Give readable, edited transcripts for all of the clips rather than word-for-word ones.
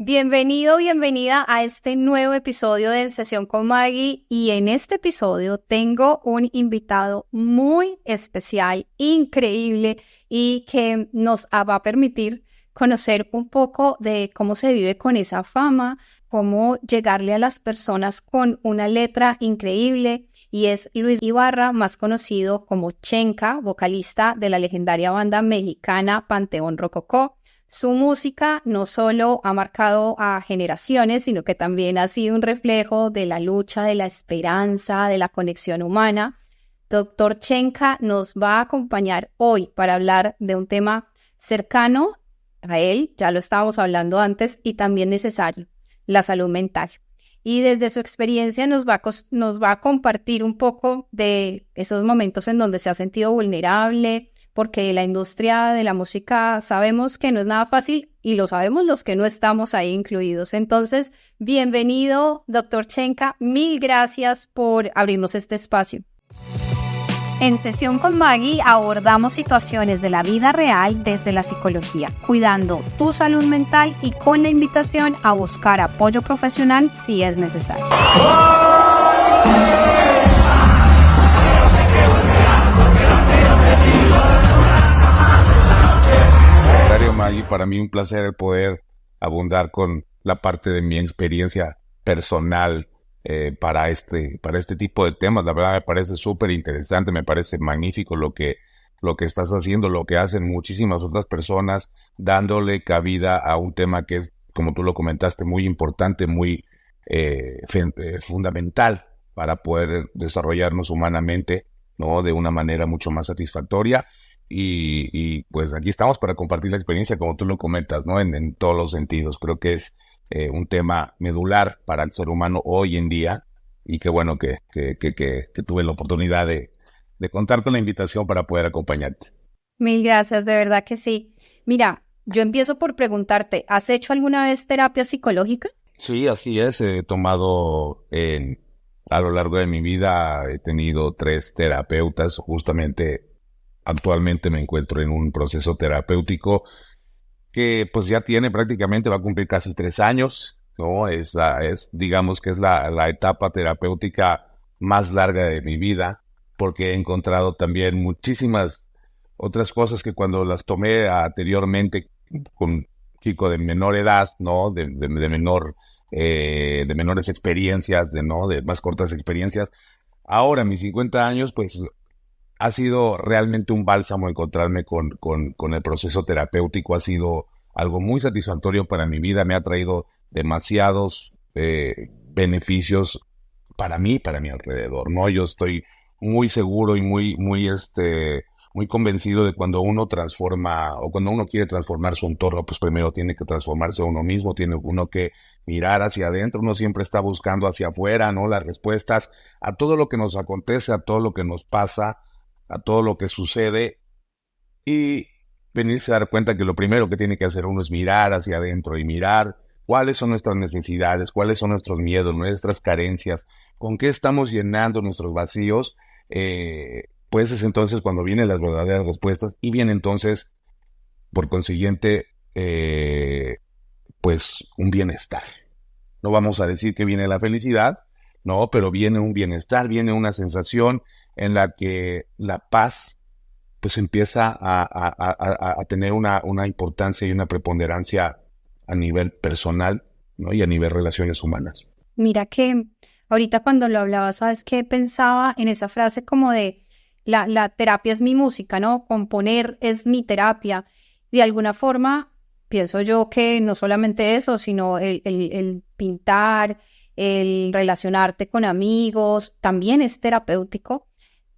Bienvenido, bienvenida a este nuevo episodio de En Sesión con Maggie, y en este episodio tengo un invitado muy especial, increíble, y que nos va a permitir conocer un poco de cómo se vive con esa fama, cómo llegarle a las personas con una letra increíble, y es Luis Ibarra, más conocido como Chenka, vocalista de la legendaria banda mexicana Panteón Rococó. Su música no solo ha marcado a generaciones, sino que también ha sido un reflejo de la lucha, de la esperanza, de la conexión humana. Dr. Chenka nos va a acompañar hoy para hablar de un tema cercano a él, ya lo estábamos hablando antes, y también necesario, la salud mental. Y desde su experiencia nos va a compartir un poco de esos momentos en donde se ha sentido vulnerable, porque la industria de la música sabemos que no es nada fácil y lo sabemos los que no estamos ahí incluidos. Entonces, bienvenido, Dr. Chenka. Mil gracias por abrirnos este espacio. En Sesión con Maggie abordamos situaciones de la vida real desde la psicología, cuidando tu salud mental y con la invitación a buscar apoyo profesional si es necesario. Maggie, para mí un placer poder abundar con la parte de mi experiencia personal para este tipo de temas. La verdad me parece súper interesante, me parece magnífico lo que estás haciendo, lo que hacen muchísimas otras personas, dándole cabida a un tema que es, como tú lo comentaste, muy importante, muy fundamental para poder desarrollarnos humanamente, ¿no? De una manera mucho más satisfactoria. Y pues aquí estamos para compartir la experiencia, como tú lo comentas, ¿no? En todos los sentidos. Creo que es un tema medular para el ser humano hoy en día, y qué bueno que tuve la oportunidad de contar con la invitación para poder acompañarte. Mil gracias, de verdad que sí. Mira, yo empiezo por preguntarte, ¿has hecho alguna vez terapia psicológica? Sí, así es. He tomado a lo largo de mi vida, he tenido 3 terapeutas. Justamente actualmente me encuentro en un proceso terapéutico que pues ya tiene prácticamente, va a cumplir casi 3 años, ¿no? Digamos que es la etapa terapéutica más larga de mi vida, porque he encontrado también muchísimas otras cosas que cuando las tomé anteriormente con un chico de menor edad, ¿no? De menores experiencias, de más cortas experiencias. Ahora, a mis 50 años, pues ha sido realmente un bálsamo encontrarme con el proceso terapéutico. Ha sido algo muy satisfactorio para mi vida. Me ha traído demasiados beneficios para mí, para mi alrededor, ¿no? Yo estoy muy seguro y muy convencido de cuando uno transforma, o cuando uno quiere transformar su entorno, pues primero tiene que transformarse uno mismo, tiene uno que mirar hacia adentro. Uno siempre está buscando hacia afuera, ¿no? Las respuestas a todo lo que nos acontece, a todo lo que nos pasa, a todo lo que sucede, y venirse a dar cuenta que lo primero que tiene que hacer uno es mirar hacia adentro y mirar cuáles son nuestras necesidades, cuáles son nuestros miedos, nuestras carencias, con qué estamos llenando nuestros vacíos. Pues es entonces cuando vienen las verdaderas respuestas, y viene entonces, por consiguiente, pues un bienestar. No vamos a decir que viene la felicidad, no, pero viene un bienestar, viene una sensación en la que la paz pues empieza a tener una importancia y una preponderancia a nivel personal, ¿no? Y a nivel relaciones humanas. Mira que ahorita cuando lo hablaba, ¿sabes qué? Pensaba en esa frase como de la terapia es mi música, ¿no? Componer es mi terapia. De alguna forma, pienso yo que no solamente eso, sino el pintar, el relacionarte con amigos, también es terapéutico.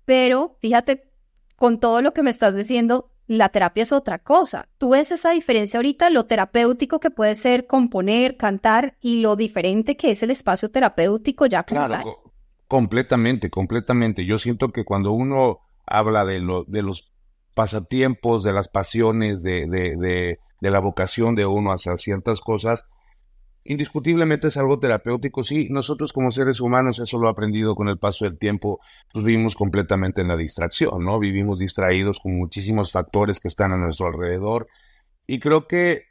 Pero fíjate, con todo lo que me estás diciendo, la terapia es otra cosa. ¿Tú ves esa diferencia ahorita, lo terapéutico que puede ser componer, cantar, y lo diferente que es el espacio terapéutico ya como tal? Claro, completamente. Yo siento que cuando uno habla de los pasatiempos, de las pasiones, de la vocación de uno hacia ciertas cosas, indiscutiblemente es algo terapéutico. Sí, nosotros como seres humanos, eso lo he aprendido con el paso del tiempo, pues vivimos completamente en la distracción, ¿no? Vivimos distraídos con muchísimos factores que están a nuestro alrededor, y creo que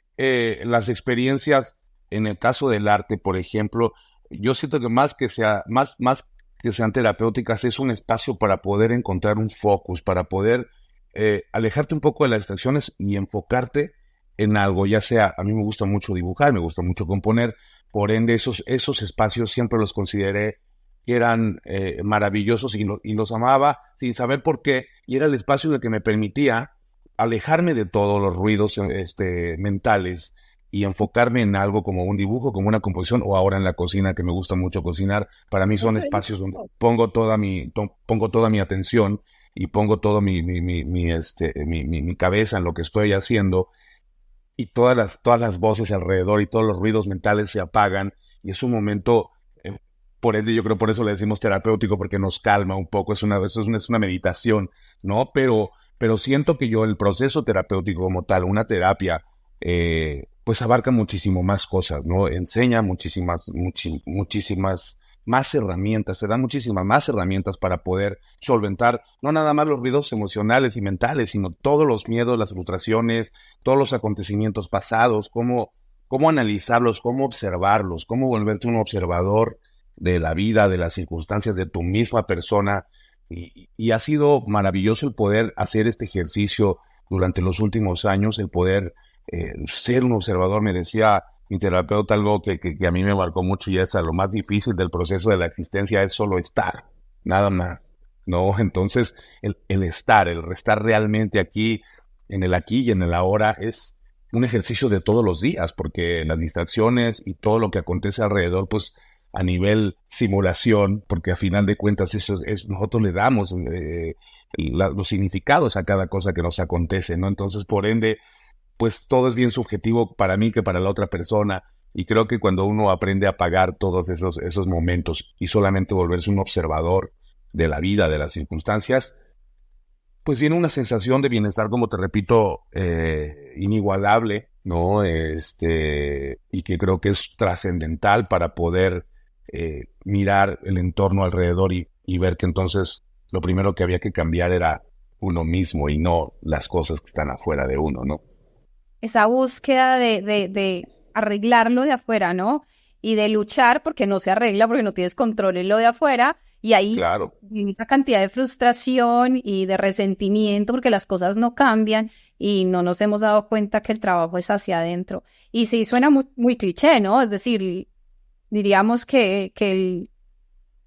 las experiencias en el caso del arte, por ejemplo, yo siento que más que sean terapéuticas, es un espacio para poder encontrar un focus, para poder alejarte un poco de las distracciones y enfocarte en algo, ya sea, a mí me gusta mucho dibujar, me gusta mucho componer, por ende esos espacios siempre los consideré que eran maravillosos y los amaba sin saber por qué, y era el espacio en el que me permitía alejarme de todos los ruidos mentales y enfocarme en algo como un dibujo, como una composición, o ahora en la cocina, que me gusta mucho cocinar. Para mí son espacios donde pongo toda mi atención y pongo todo mi cabeza en lo que estoy haciendo, y todas las voces alrededor y todos los ruidos mentales se apagan, y es un momento, por ende yo creo por eso le decimos terapéutico, porque nos calma un poco, es una meditación, ¿no? Pero siento que el proceso terapéutico como tal, una terapia, pues abarca muchísimo más cosas, ¿no? Enseña muchísimas más herramientas, te dan muchísimas más herramientas para poder solventar no nada más los ruidos emocionales y mentales, sino todos los miedos, las frustraciones, todos los acontecimientos pasados, cómo analizarlos, cómo observarlos, cómo volverte un observador de la vida, de las circunstancias, de tu misma persona. Y ha sido maravilloso el poder hacer este ejercicio durante los últimos años, el poder ser un observador. Me decía mi terapeuta algo que a mí me marcó mucho, y es lo más difícil del proceso de la existencia es solo estar, nada más, ¿no? Entonces, el estar realmente aquí y en el ahora, es un ejercicio de todos los días, porque las distracciones y todo lo que acontece alrededor, pues a nivel simulación, porque a final de cuentas nosotros le damos los significados a cada cosa que nos acontece, ¿no? Entonces, por ende, pues todo es bien subjetivo para mí que para la otra persona, y creo que cuando uno aprende a apagar todos esos momentos y solamente volverse un observador de la vida, de las circunstancias, pues viene una sensación de bienestar, como te repito, inigualable, ¿no? Y que creo que es trascendental para poder mirar el entorno alrededor y ver que entonces lo primero que había que cambiar era uno mismo y no las cosas que están afuera de uno, ¿no? Esa búsqueda de arreglarlo de afuera, ¿no? Y de luchar porque no se arregla, porque no tienes control en lo de afuera, y ahí Claro. viene esa cantidad de frustración y de resentimiento porque las cosas no cambian y no nos hemos dado cuenta que el trabajo es hacia adentro. Y sí, suena muy, muy cliché, ¿no? Es decir, diríamos que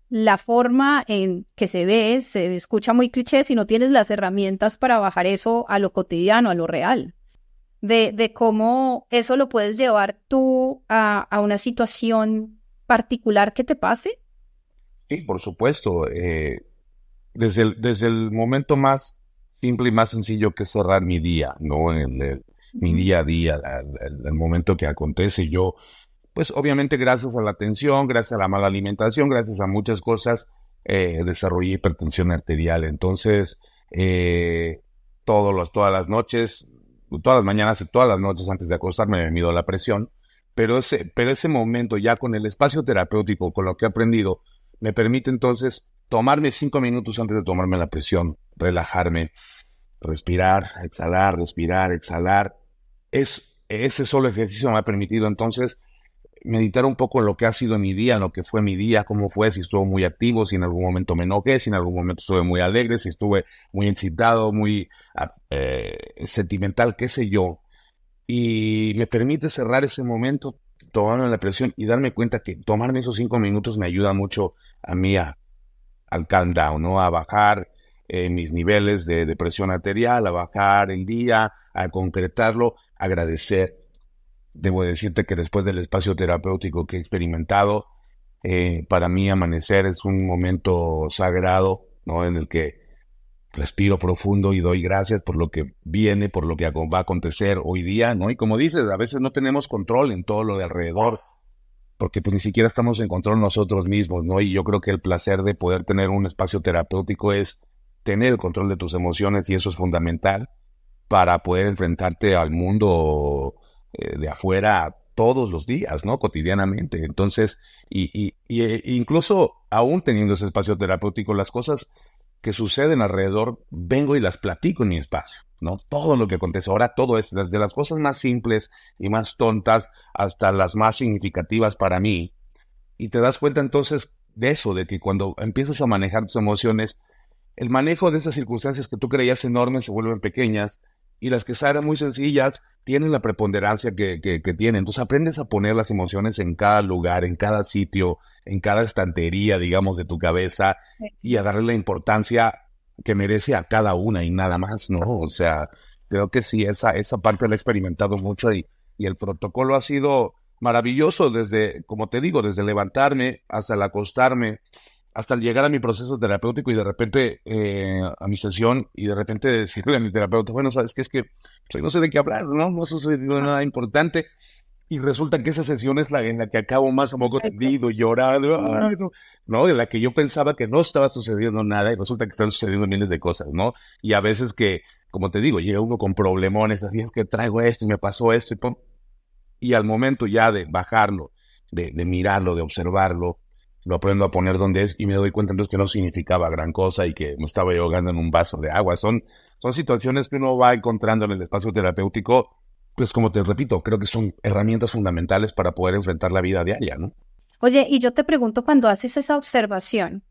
la forma en que se escucha muy cliché si no tienes las herramientas para bajar eso a lo cotidiano, a lo real. De cómo eso lo puedes llevar tú a una situación particular que te pase. Sí, por supuesto. Desde el momento más simple y más sencillo, que es cerrar mi día, ¿no? Mi día a día, el momento que acontece. Yo, pues obviamente gracias a la tensión, gracias a la mala alimentación, gracias a muchas cosas, desarrollé hipertensión arterial. Entonces, todas las noches, todas las mañanas y todas las noches antes de acostarme me mido la presión, pero ese momento ya con el espacio terapéutico, con lo que he aprendido, me permite entonces tomarme 5 minutos antes de tomarme la presión, relajarme, respirar, exhalar. Ese solo ejercicio me ha permitido entonces meditar un poco en lo que ha sido mi día, en lo que fue mi día, cómo fue, si estuvo muy activo, si en algún momento me enojé, si en algún momento estuve muy alegre, si estuve muy excitado, muy sentimental, qué sé yo. Y me permite cerrar ese momento, tomarme la presión y darme cuenta que tomarme esos 5 minutos me ayuda mucho a mí al calm down, ¿no? A bajar mis niveles de presión arterial, a bajar el día, a concretarlo, agradecer. Debo decirte que después del espacio terapéutico que he experimentado, para mí amanecer es un momento sagrado, ¿no? En el que respiro profundo y doy gracias por lo que viene, por lo que va a acontecer hoy día, ¿no? Y como dices, a veces no tenemos control en todo lo de alrededor, porque pues ni siquiera estamos en control nosotros mismos, ¿no? Y yo creo que el placer de poder tener un espacio terapéutico es tener el control de tus emociones, y eso es fundamental para poder enfrentarte al mundo de afuera todos los días, ¿no? Cotidianamente. Entonces, incluso aún teniendo ese espacio terapéutico, las cosas que suceden alrededor, vengo y las platico en mi espacio, ¿no? Todo lo que acontece ahora, todo es desde las cosas más simples y más tontas hasta las más significativas para mí. Y te das cuenta entonces de eso, de que cuando empiezas a manejar tus emociones, el manejo de esas circunstancias que tú creías enormes se vuelven pequeñas y las que eran muy sencillas tienen la preponderancia que tienen. Entonces aprendes a poner las emociones en cada lugar, en cada sitio, en cada estantería, digamos, de tu cabeza y a darle la importancia que merece a cada una y nada más, ¿no? O sea, creo que sí, esa parte la he experimentado mucho y el protocolo ha sido maravilloso desde, como te digo, desde levantarme hasta el acostarme, hasta el llegar a mi proceso terapéutico y de repente a mi sesión y de repente decirle a mi terapeuta, bueno, ¿sabes qué? Es que pues, no sé de qué hablar, ¿no? No ha sucedido nada importante. Y resulta que esa sesión es la en la que acabo más a moco tendido, llorando, ay, no, de la que yo pensaba que no estaba sucediendo nada y resulta que están sucediendo miles de cosas, ¿no? Y a veces que, como te digo, llega uno con problemones, así es que traigo esto y me pasó esto y pum. Y al momento ya de bajarlo, de mirarlo, de observarlo, lo aprendo a poner donde es y me doy cuenta entonces que no significaba gran cosa y que me estaba ahogando en un vaso de agua. Son situaciones que uno va encontrando en el espacio terapéutico, pues como te repito, creo que son herramientas fundamentales para poder enfrentar la vida diaria, ¿no? Oye, y yo te pregunto, cuando haces esa observación,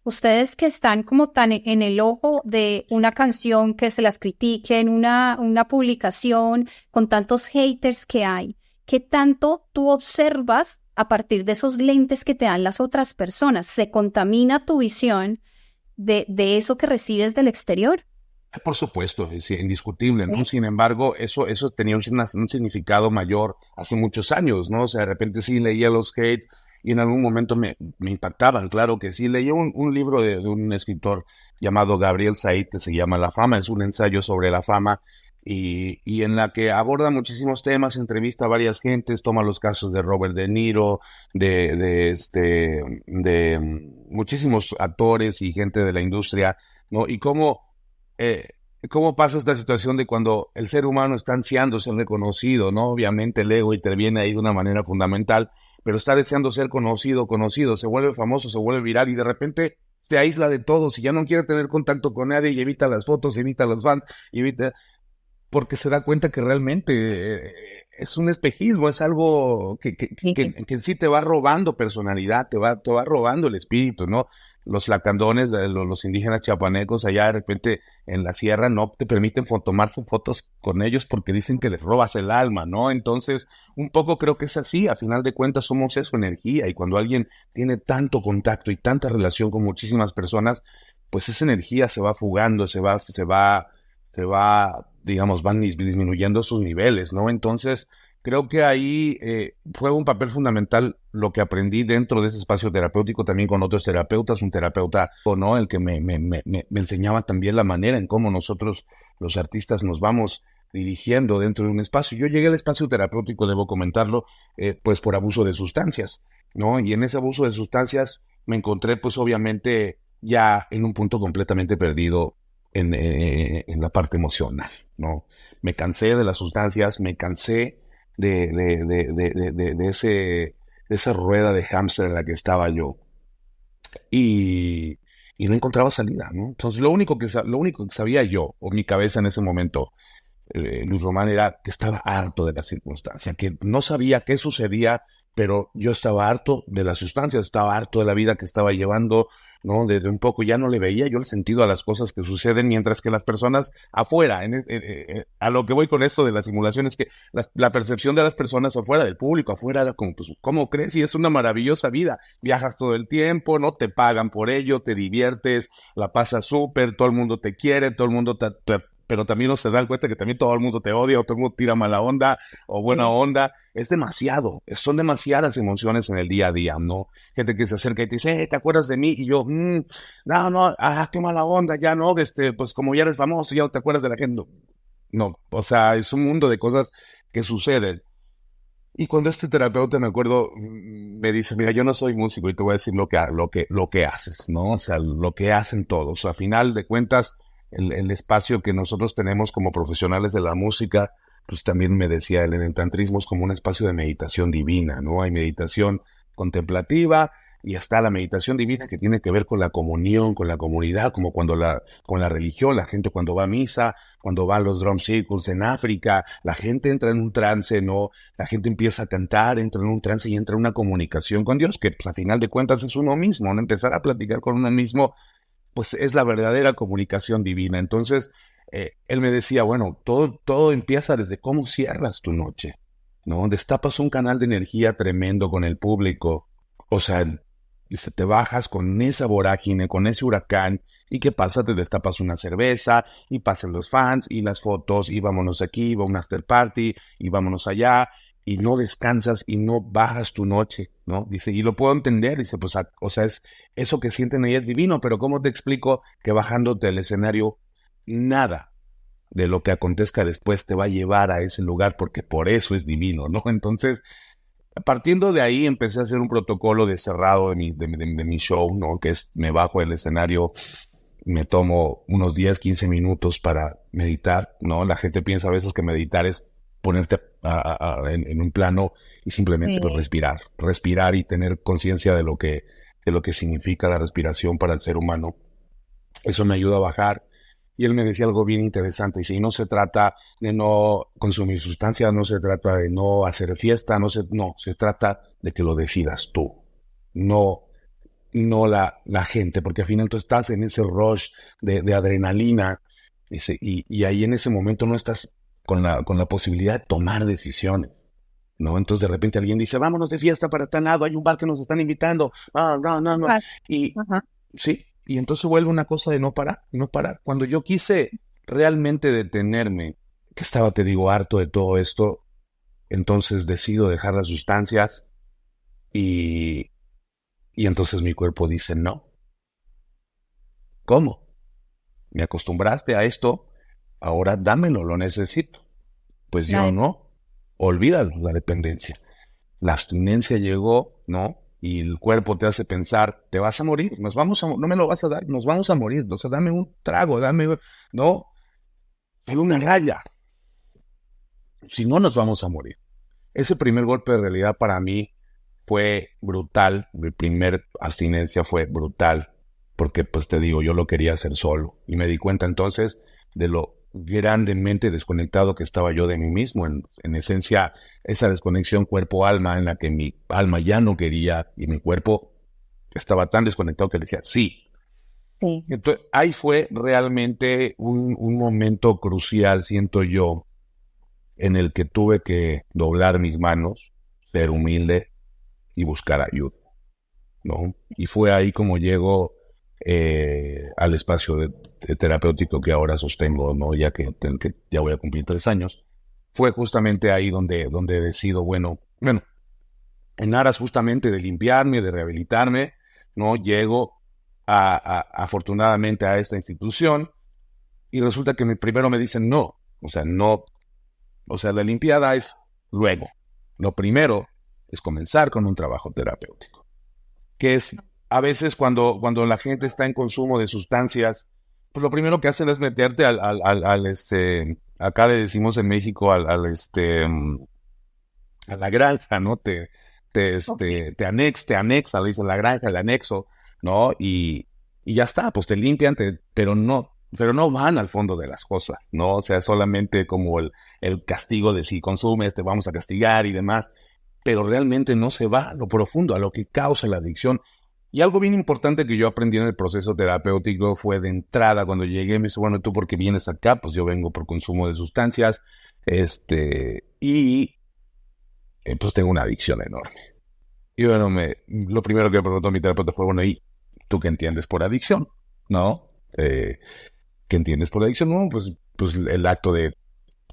ustedes que están como tan en el ojo de una canción que se las critiquen, una publicación con tantos haters que hay, ¿qué tanto tú observas a partir de esos lentes que te dan las otras personas? ¿Se contamina tu visión de eso que recibes del exterior? Por supuesto, es indiscutible, ¿no? Sin embargo, eso tenía un significado mayor hace muchos años, ¿no? O sea, de repente sí leía los hate y en algún momento me impactaban, claro que sí. Leí un libro de un escritor llamado Gabriel Said que se llama La fama, es un ensayo sobre la fama y en la que aborda muchísimos temas, entrevista a varias gentes, toma los casos de Robert De Niro, de muchísimos actores y gente de la industria, ¿no? Y eh, cómo pasa esta situación de cuando el ser humano está ansiando ser reconocido, ¿no? Obviamente el ego interviene ahí de una manera fundamental, pero está deseando ser conocido, se vuelve famoso, se vuelve viral y de repente se aísla de todos y ya no quiere tener contacto con nadie y evita las fotos, evita los fans, evita porque se da cuenta que realmente es un espejismo, es algo que en sí te va robando personalidad, te va robando el espíritu, ¿no? Los lacandones, los indígenas chiapanecos allá de repente en la sierra no te permiten tomarse fotos con ellos porque dicen que les robas el alma, ¿no? Entonces, un poco creo que es así, a final de cuentas somos eso, energía, y cuando alguien tiene tanto contacto y tanta relación con muchísimas personas, pues esa energía se va fugando, digamos, van disminuyendo sus niveles, ¿no? Entonces, creo que ahí fue un papel fundamental lo que aprendí dentro de ese espacio terapéutico, también con otros terapeutas, un terapeuta, ¿no? El que me enseñaba también la manera en cómo nosotros, los artistas, nos vamos dirigiendo dentro de un espacio. Yo llegué al espacio terapéutico, debo comentarlo, pues por abuso de sustancias, ¿no? Y en ese abuso de sustancias me encontré, pues obviamente, ya en un punto completamente perdido en la parte emocional, ¿no? Me cansé de las sustancias, me cansé de esa rueda de hámster en la que estaba yo y, y no encontraba salida, ¿no? Entonces lo único que sabía yo, o mi cabeza en ese momento, Luis Román, era que estaba harto de la circunstancia, que no sabía qué sucedía, pero yo estaba harto de las sustancias, estaba harto de la vida que estaba llevando, ¿no? Desde un poco ya no le veía yo el sentido a las cosas que suceden, mientras que las personas afuera, a lo que voy con esto de la simulación, es que la percepción de las personas afuera, del público afuera, era como, pues, ¿cómo crees? Y es una maravillosa vida, viajas todo el tiempo, no te pagan por ello, te diviertes, la pasas súper, todo el mundo te quiere, todo el mundo pero también no se dan cuenta que también todo el mundo te odia, o todo el mundo tira mala onda, o buena onda. Es demasiado, son demasiadas emociones en el día a día, ¿no? Gente que se acerca y te dice, ¿te acuerdas de mí? Y yo, no, qué mala onda, ya no, pues como ya eres famoso, ya no te acuerdas de la gente. No, o sea, es un mundo de cosas que suceden. Y cuando este terapeuta, me acuerdo, me dice, mira, yo no soy músico y te voy a decir lo que haces, ¿no? O sea, lo que hacen todos. A final de cuentas, el espacio que nosotros tenemos como profesionales de la música, pues también me decía él, en el tantrismo es como un espacio de meditación divina, ¿no? Hay meditación contemplativa y está la meditación divina que tiene que ver con la comunión, con la comunidad, como con la religión, la gente cuando va a misa, cuando va a los drum circles en África, la gente entra en un trance, ¿no? La gente empieza a cantar, entra en un trance y entra en una comunicación con Dios, que pues, a final de cuentas es uno mismo, ¿no? Empezar a platicar con uno mismo, pues es la verdadera comunicación divina. Entonces, él me decía, bueno, todo empieza desde cómo cierras tu noche, ¿no? Destapas un canal de energía tremendo con el público. O sea, dice, te bajas con esa vorágine, con ese huracán, ¿y qué pasa? Te destapas una cerveza, y pasan los fans, y las fotos, y vámonos aquí, va un after party, y vámonos allá, y no descansas, y no bajas tu noche, ¿no? Dice, y lo puedo entender, dice, pues, o sea, es eso que sienten ahí es divino, pero ¿cómo te explico que bajándote del escenario, nada de lo que acontezca después te va a llevar a ese lugar, porque por eso es divino, ¿no? Entonces, partiendo de ahí, empecé a hacer un protocolo de cerrado de mi show, ¿no? Que es, me bajo del escenario, me tomo unos 10, 15 minutos para meditar, ¿no? La gente piensa a veces que meditar es ponerte en un plano y simplemente pues, Sí. respirar y tener conciencia de lo que significa la respiración para el ser humano. Eso me ayuda a bajar. Y él me decía algo bien interesante. Y si no se trata de no consumir sustancias, no se trata de no hacer fiesta, no, se trata de que lo decidas tú. No, no la gente, porque al final tú estás en ese rush de adrenalina y ahí en ese momento no estás con la posibilidad de tomar decisiones. ¿No? Entonces de repente alguien dice, vámonos de fiesta para tal lado, hay un bar que nos están invitando. Ah, no, no, no. Y Ajá. sí, y entonces vuelve una cosa de no parar, no parar. Cuando yo quise realmente detenerme, que estaba, te digo, harto de todo esto, entonces decido dejar las sustancias y, y entonces mi cuerpo dice, no, ¿cómo? Me acostumbraste a esto, ahora dámelo, lo necesito. Pues La yo de- no, olvídalo, la dependencia. La abstinencia llegó, ¿no? Y el cuerpo te hace pensar, te vas a morir, no me lo vas a dar, nos vamos a morir, o sea, dame un trago, no, pero una raya, si no nos vamos a morir. Ese primer golpe de realidad para mí fue brutal, mi primer abstinencia fue brutal, porque pues te digo, yo lo quería hacer solo, y me di cuenta entonces de lo grandemente desconectado que estaba yo de mí mismo, en esencia, esa desconexión cuerpo-alma en la que mi alma ya no quería y mi cuerpo estaba tan desconectado que le decía sí. Sí. Entonces, ahí fue realmente un momento crucial, siento yo, en el que tuve que doblar mis manos, ser humilde y buscar ayuda, ¿no? Y fue ahí como llego al espacio de terapéutico que ahora sostengo, ¿no? Ya que ya voy a cumplir 3 años. Fue justamente ahí donde decido, bueno, en aras justamente de limpiarme, de rehabilitarme, ¿no? Llego afortunadamente a esta institución y resulta que primero me dicen no, o sea, no, o sea, la limpiada es luego. Lo primero es comenzar con un trabajo terapéutico, que es a veces cuando la gente está en consumo de sustancias, pues lo primero que hacen es meterte acá le decimos en México a la granja, ¿no? Ok. Te anexa, le dicen la granja, el anexo, ¿no? Y ya está, pues te limpian, pero no van al fondo de las cosas, ¿no? O sea, solamente como el castigo de si consumes, te vamos a castigar y demás, pero realmente no se va a lo profundo, a lo que causa la adicción. Y algo bien importante que yo aprendí en el proceso terapéutico fue de entrada, cuando llegué, me dice, bueno, ¿tú por qué vienes acá? Pues yo vengo por consumo de sustancias, y pues tengo una adicción enorme. Y bueno, lo primero que me preguntó mi terapeuta fue, bueno, ¿y tú qué entiendes por adicción? ¿No? ¿Qué entiendes por adicción? No, pues el acto de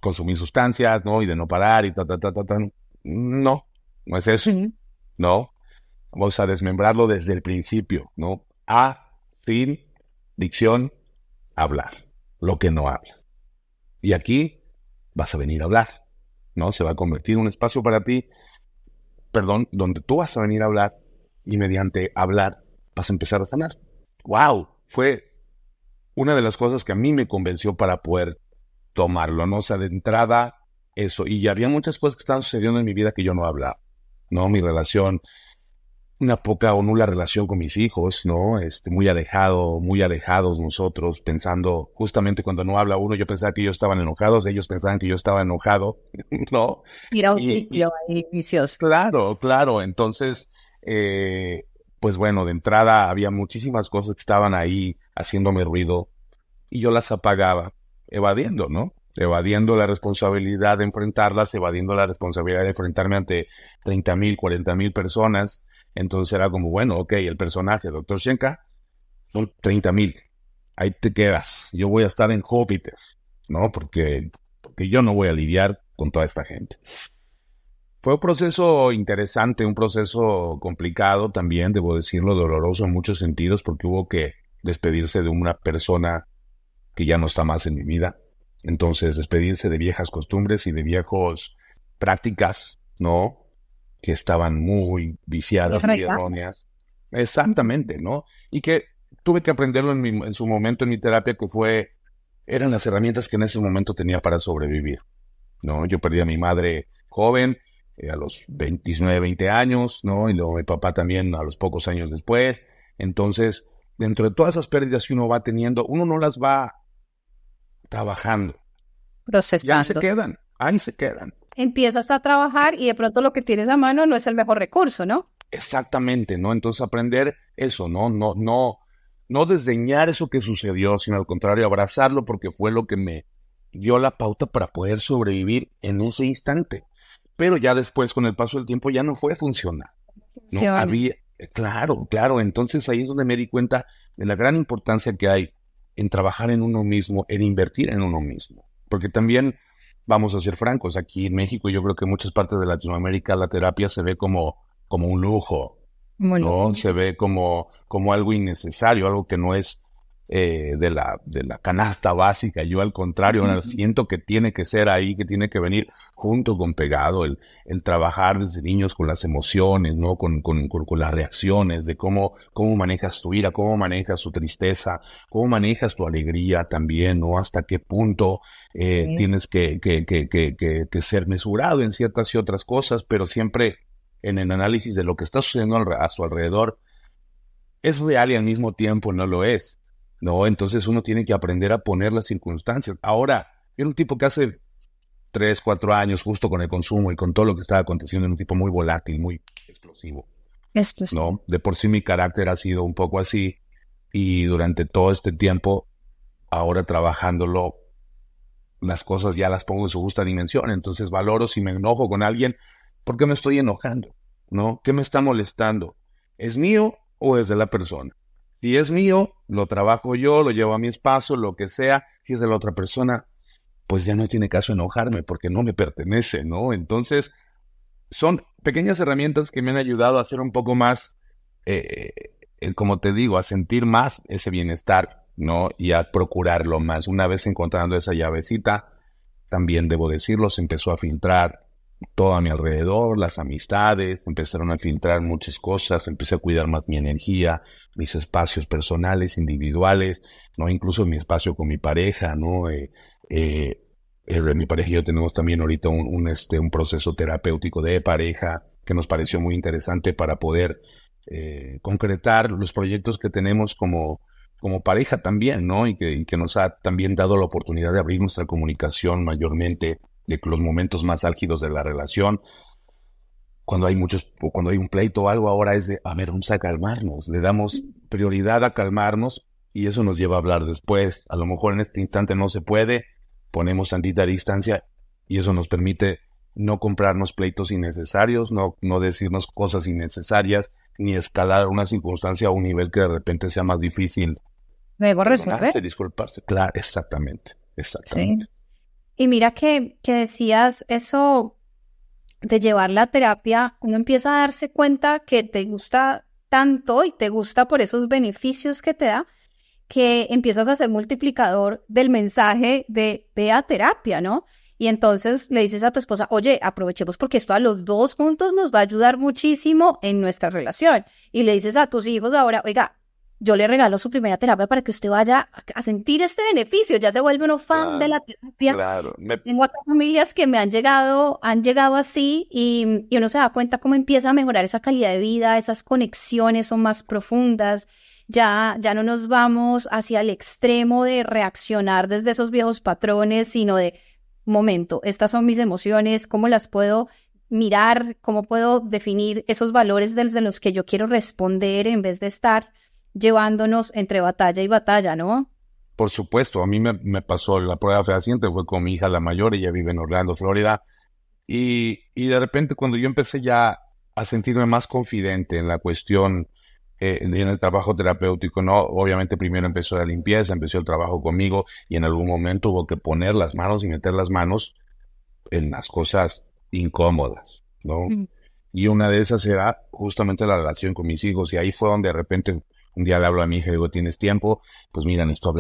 consumir sustancias, ¿no? Y de no parar y ta, ta, ta, ta, ta. No, no es eso, Ujú. ¿no? Vamos a desmembrarlo desde el principio, ¿no? A, sin, dicción, hablar. Lo que no hablas. Y aquí vas a venir a hablar, ¿no? Se va a convertir en un espacio para ti, perdón, donde tú vas a venir a hablar y mediante hablar vas a empezar a sanar. ¡Wow! Fue una de las cosas que a mí me convenció para poder tomarlo, ¿no? O sea, de entrada, eso. Y había muchas cosas que estaban sucediendo en mi vida que yo no hablaba, ¿no? Mi relación una poca o nula relación con mis hijos, ¿no? Muy alejados nosotros, pensando, justamente cuando no habla uno, yo pensaba que ellos estaban enojados, ellos pensaban que yo estaba enojado, ¿no? Mira un Y ciclo ahí vicioso. claro, entonces, pues bueno, de entrada había muchísimas cosas que estaban ahí haciéndome ruido y yo las apagaba, evadiendo, ¿no? Evadiendo la responsabilidad de enfrentarlas, evadiendo la responsabilidad de enfrentarme ante 30,000, 40,000 personas. Entonces era como, bueno, ok, el personaje, Dr. Shenka, son 30,000. Ahí te quedas. Yo voy a estar en Júpiter, ¿no? Porque yo no voy a lidiar con toda esta gente. Fue un proceso interesante, un proceso complicado también, debo decirlo, doloroso en muchos sentidos, porque hubo que despedirse de una persona que ya no está más en mi vida. Entonces, despedirse de viejas costumbres y de viejas prácticas, ¿no? Que estaban muy viciadas, muy erróneas. Exactamente, ¿no? Y que tuve que aprenderlo en su momento en mi terapia, eran las herramientas que en ese momento tenía para sobrevivir, ¿no? Yo perdí a mi madre joven, a los 29, 20 años, ¿no? Y luego mi papá también a los pocos años después. Entonces, dentro de todas esas pérdidas que uno va teniendo, uno no las va trabajando. Procesando. Y ahí se quedan. Empiezas a trabajar y de pronto lo que tienes a mano no es el mejor recurso, ¿no? Exactamente, ¿no? Entonces aprender eso, ¿no? No desdeñar eso que sucedió, sino al contrario, abrazarlo porque fue lo que me dio la pauta para poder sobrevivir en ese instante. Pero ya después, con el paso del tiempo, ya no fue funcionar. ¿No? Claro. Entonces ahí es donde me di cuenta de la gran importancia que hay en trabajar en uno mismo, en invertir en uno mismo. Porque también, vamos a ser francos, aquí en México, yo creo que en muchas partes de Latinoamérica la terapia se ve como un lujo, ¿no? Se ve como algo innecesario, algo que no es de la canasta básica. Yo al contrario, siento que tiene que ser ahí, que tiene que venir junto con pegado el trabajar desde niños con las emociones, ¿no? Con las reacciones de cómo manejas tu ira, cómo manejas tu tristeza, cómo manejas tu alegría también, ¿no? Hasta qué punto tienes que ser mesurado en ciertas y otras cosas, pero siempre en el análisis de lo que está sucediendo a su alrededor es real y al mismo tiempo no lo es, ¿no? Entonces uno tiene que aprender a poner las circunstancias. Ahora, yo era un tipo que hace 3, 4 años, justo con el consumo y con todo lo que estaba aconteciendo, era un tipo muy volátil, muy explosivo, ¿no? De por sí mi carácter ha sido un poco así y durante todo este tiempo, ahora trabajándolo, las cosas ya las pongo en su justa dimensión. Entonces valoro si me enojo con alguien, ¿por qué me estoy enojando? ¿No? ¿Qué me está molestando? ¿Es mío o es de la persona? Si es mío, lo trabajo yo, lo llevo a mi espacio, lo que sea. Si es de la otra persona, pues ya no tiene caso enojarme porque no me pertenece, ¿no? Entonces, son pequeñas herramientas que me han ayudado a ser un poco más, como te digo, a sentir más ese bienestar, ¿no? Y a procurarlo más. Una vez encontrando esa llavecita, también debo decirlo, se empezó a filtrar todo a mi alrededor, las amistades, empezaron a filtrar muchas cosas, empecé a cuidar más mi energía, mis espacios personales, individuales, ¿no? Incluso mi espacio con mi pareja, ¿no? Mi pareja y yo tenemos también ahorita un proceso terapéutico de pareja que nos pareció muy interesante para poder concretar los proyectos que tenemos como pareja también, ¿no? Y que nos ha también dado la oportunidad de abrir nuestra comunicación mayormente de los momentos más álgidos de la relación. Cuando hay un pleito o algo, ahora es de, a ver, vamos a calmarnos. Le damos prioridad a calmarnos y eso nos lleva a hablar después. A lo mejor en este instante no se puede, ponemos tantita distancia y eso nos permite no comprarnos pleitos innecesarios, no decirnos cosas innecesarias, ni escalar una circunstancia a un nivel que de repente sea más difícil. Luego resolver. Disculparse. Claro, exactamente. Sí. Y mira que decías eso de llevar la terapia, uno empieza a darse cuenta que te gusta tanto y te gusta por esos beneficios que te da, que empiezas a ser multiplicador del mensaje de ve a terapia, ¿no? Y entonces le dices a tu esposa, oye, aprovechemos porque esto a los dos juntos nos va a ayudar muchísimo en nuestra relación. Y le dices a tus hijos ahora, oiga, yo le regalo su primera terapia para que usted vaya a sentir este beneficio, ya se vuelve uno fan de Claro, la terapia. claro. Tengo acá familias que han llegado así y uno se da cuenta cómo empieza a mejorar esa calidad de vida, esas conexiones son más profundas, ya no nos vamos hacia el extremo de reaccionar desde esos viejos patrones, sino de, momento, estas son mis emociones, ¿cómo las puedo mirar? ¿Cómo puedo definir esos valores desde los que yo quiero responder en vez de estar llevándonos entre batalla y batalla, ¿no? Por supuesto, a mí me pasó la prueba fehaciente, fue con mi hija la mayor, ella vive en Orlando, Florida, y de repente cuando yo empecé ya a sentirme más confidente en la cuestión, en el trabajo terapéutico, ¿no? Obviamente primero empezó la limpieza, empezó el trabajo conmigo, y en algún momento hubo que poner las manos y meter las manos en las cosas incómodas, ¿no? Mm. Y una de esas era justamente la relación con mis hijos, y ahí fue donde de repente un día le hablo a mi hija y digo, ¿tienes tiempo? Pues mira, necesito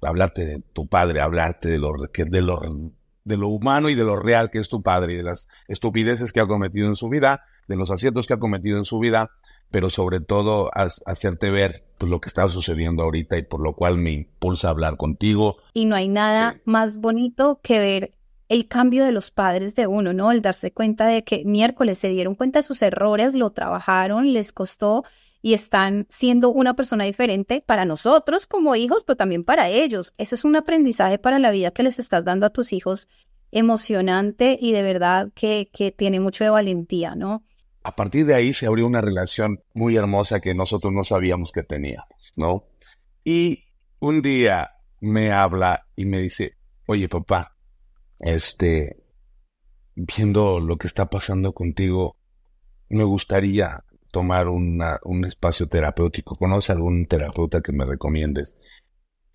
hablarte de tu padre, hablarte de lo humano y de lo real que es tu padre, y de las estupideces que ha cometido en su vida, de los aciertos que ha cometido en su vida, pero sobre todo hacerte ver pues, lo que está sucediendo ahorita y por lo cual me impulsa a hablar contigo. Y no hay nada Sí. más bonito que ver el cambio de los padres de uno, ¿no? El darse cuenta de que miércoles se dieron cuenta de sus errores, lo trabajaron, les costó y están siendo una persona diferente para nosotros como hijos, pero también para ellos. Eso es un aprendizaje para la vida que les estás dando a tus hijos emocionante y de verdad que tiene mucho de valentía, ¿no? A partir de ahí se abrió una relación muy hermosa que nosotros no sabíamos que teníamos, ¿no? Y un día me habla y me dice, oye papá, viendo lo que está pasando contigo, me gustaría tomar un espacio terapéutico. ¿Conoce algún terapeuta que me recomiendes?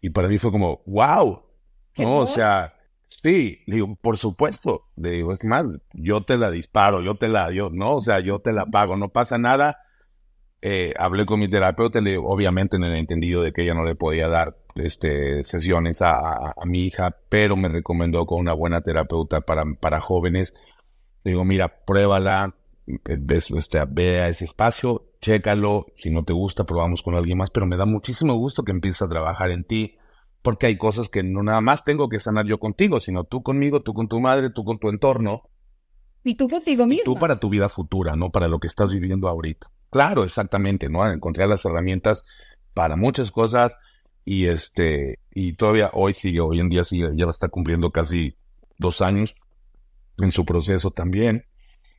Y para mí fue como, wow, Qué ¿no? O hermoso. sea, sí, le digo, por supuesto. Le digo, es más, yo te la disparo, ¿no? O sea, yo te la pago, no pasa nada. Hablé con mi terapeuta, le digo, obviamente en el entendido de que ella no le podía dar sesiones a mi hija, pero me recomendó con una buena terapeuta para jóvenes. Le digo, mira, pruébala, ve a ese espacio, chécalo, si no te gusta, probamos con alguien más, pero me da muchísimo gusto que empieces a trabajar en ti, porque hay cosas que no nada más tengo que sanar yo contigo, sino tú conmigo, tú con tu madre, tú con tu entorno, Y tú contigo y tú misma. para tu vida futura, ¿no? Para lo que estás viviendo ahorita. Claro, exactamente, ¿no? Encontré las herramientas para muchas cosas y todavía hoy en día sigue, ya está cumpliendo casi 2 años en su proceso también.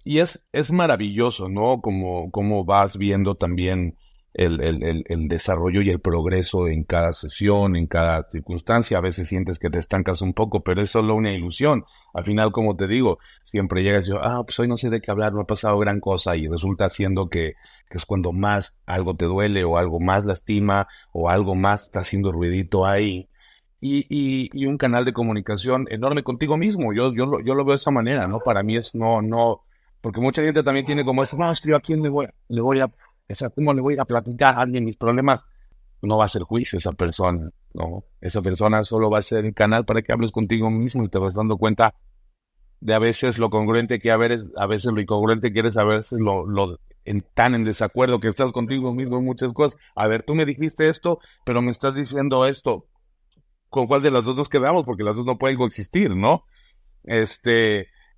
Y es maravilloso, ¿no? Como vas viendo también el desarrollo y el progreso en cada sesión, en cada circunstancia. A veces sientes que te estancas un poco, pero es solo una ilusión. Al final, como te digo, siempre llegas y dices, pues hoy no sé de qué hablar, no ha pasado gran cosa, y resulta siendo que es cuando más algo te duele o algo más lastima o algo más está haciendo ruidito ahí. Y un canal de comunicación enorme contigo mismo. Yo lo veo de esa manera, ¿no? Para mí es no, porque mucha gente también tiene como eso, no, es que yo a quién o sea, ¿cómo le voy a ir a platicar a alguien mis problemas? No va a ser juicio esa persona, ¿no? Esa persona solo va a ser el canal para que hables contigo mismo y te vas dando cuenta de a veces lo congruente que eres, a veces lo incongruente que eres, a veces tan en desacuerdo que estás contigo mismo en muchas cosas. A ver, tú me dijiste esto, pero me estás diciendo esto. ¿Con cuál de las dos nos quedamos? Porque las dos no pueden coexistir, ¿no?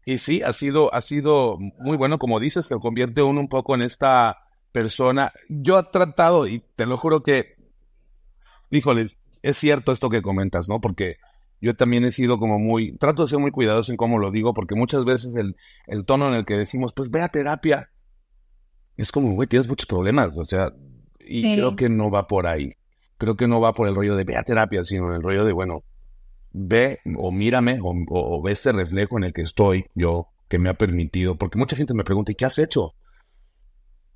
Y sí, ha sido muy bueno, como dices, se convierte uno un poco en esta persona. Yo he tratado, y te lo juro que, híjoles, es cierto esto que comentas, ¿no? Porque yo también he sido como trato de ser muy cuidadoso en cómo lo digo, porque muchas veces el tono en el que decimos, pues ve a terapia, es como, güey, tienes muchos problemas, o sea, y creo Sí. que no va por ahí. Creo que no va por el rollo de ve a terapia, sino el rollo de, bueno, ve o mírame o ve ese reflejo en el que estoy yo, que me ha permitido, porque mucha gente me pregunta, ¿y qué has hecho?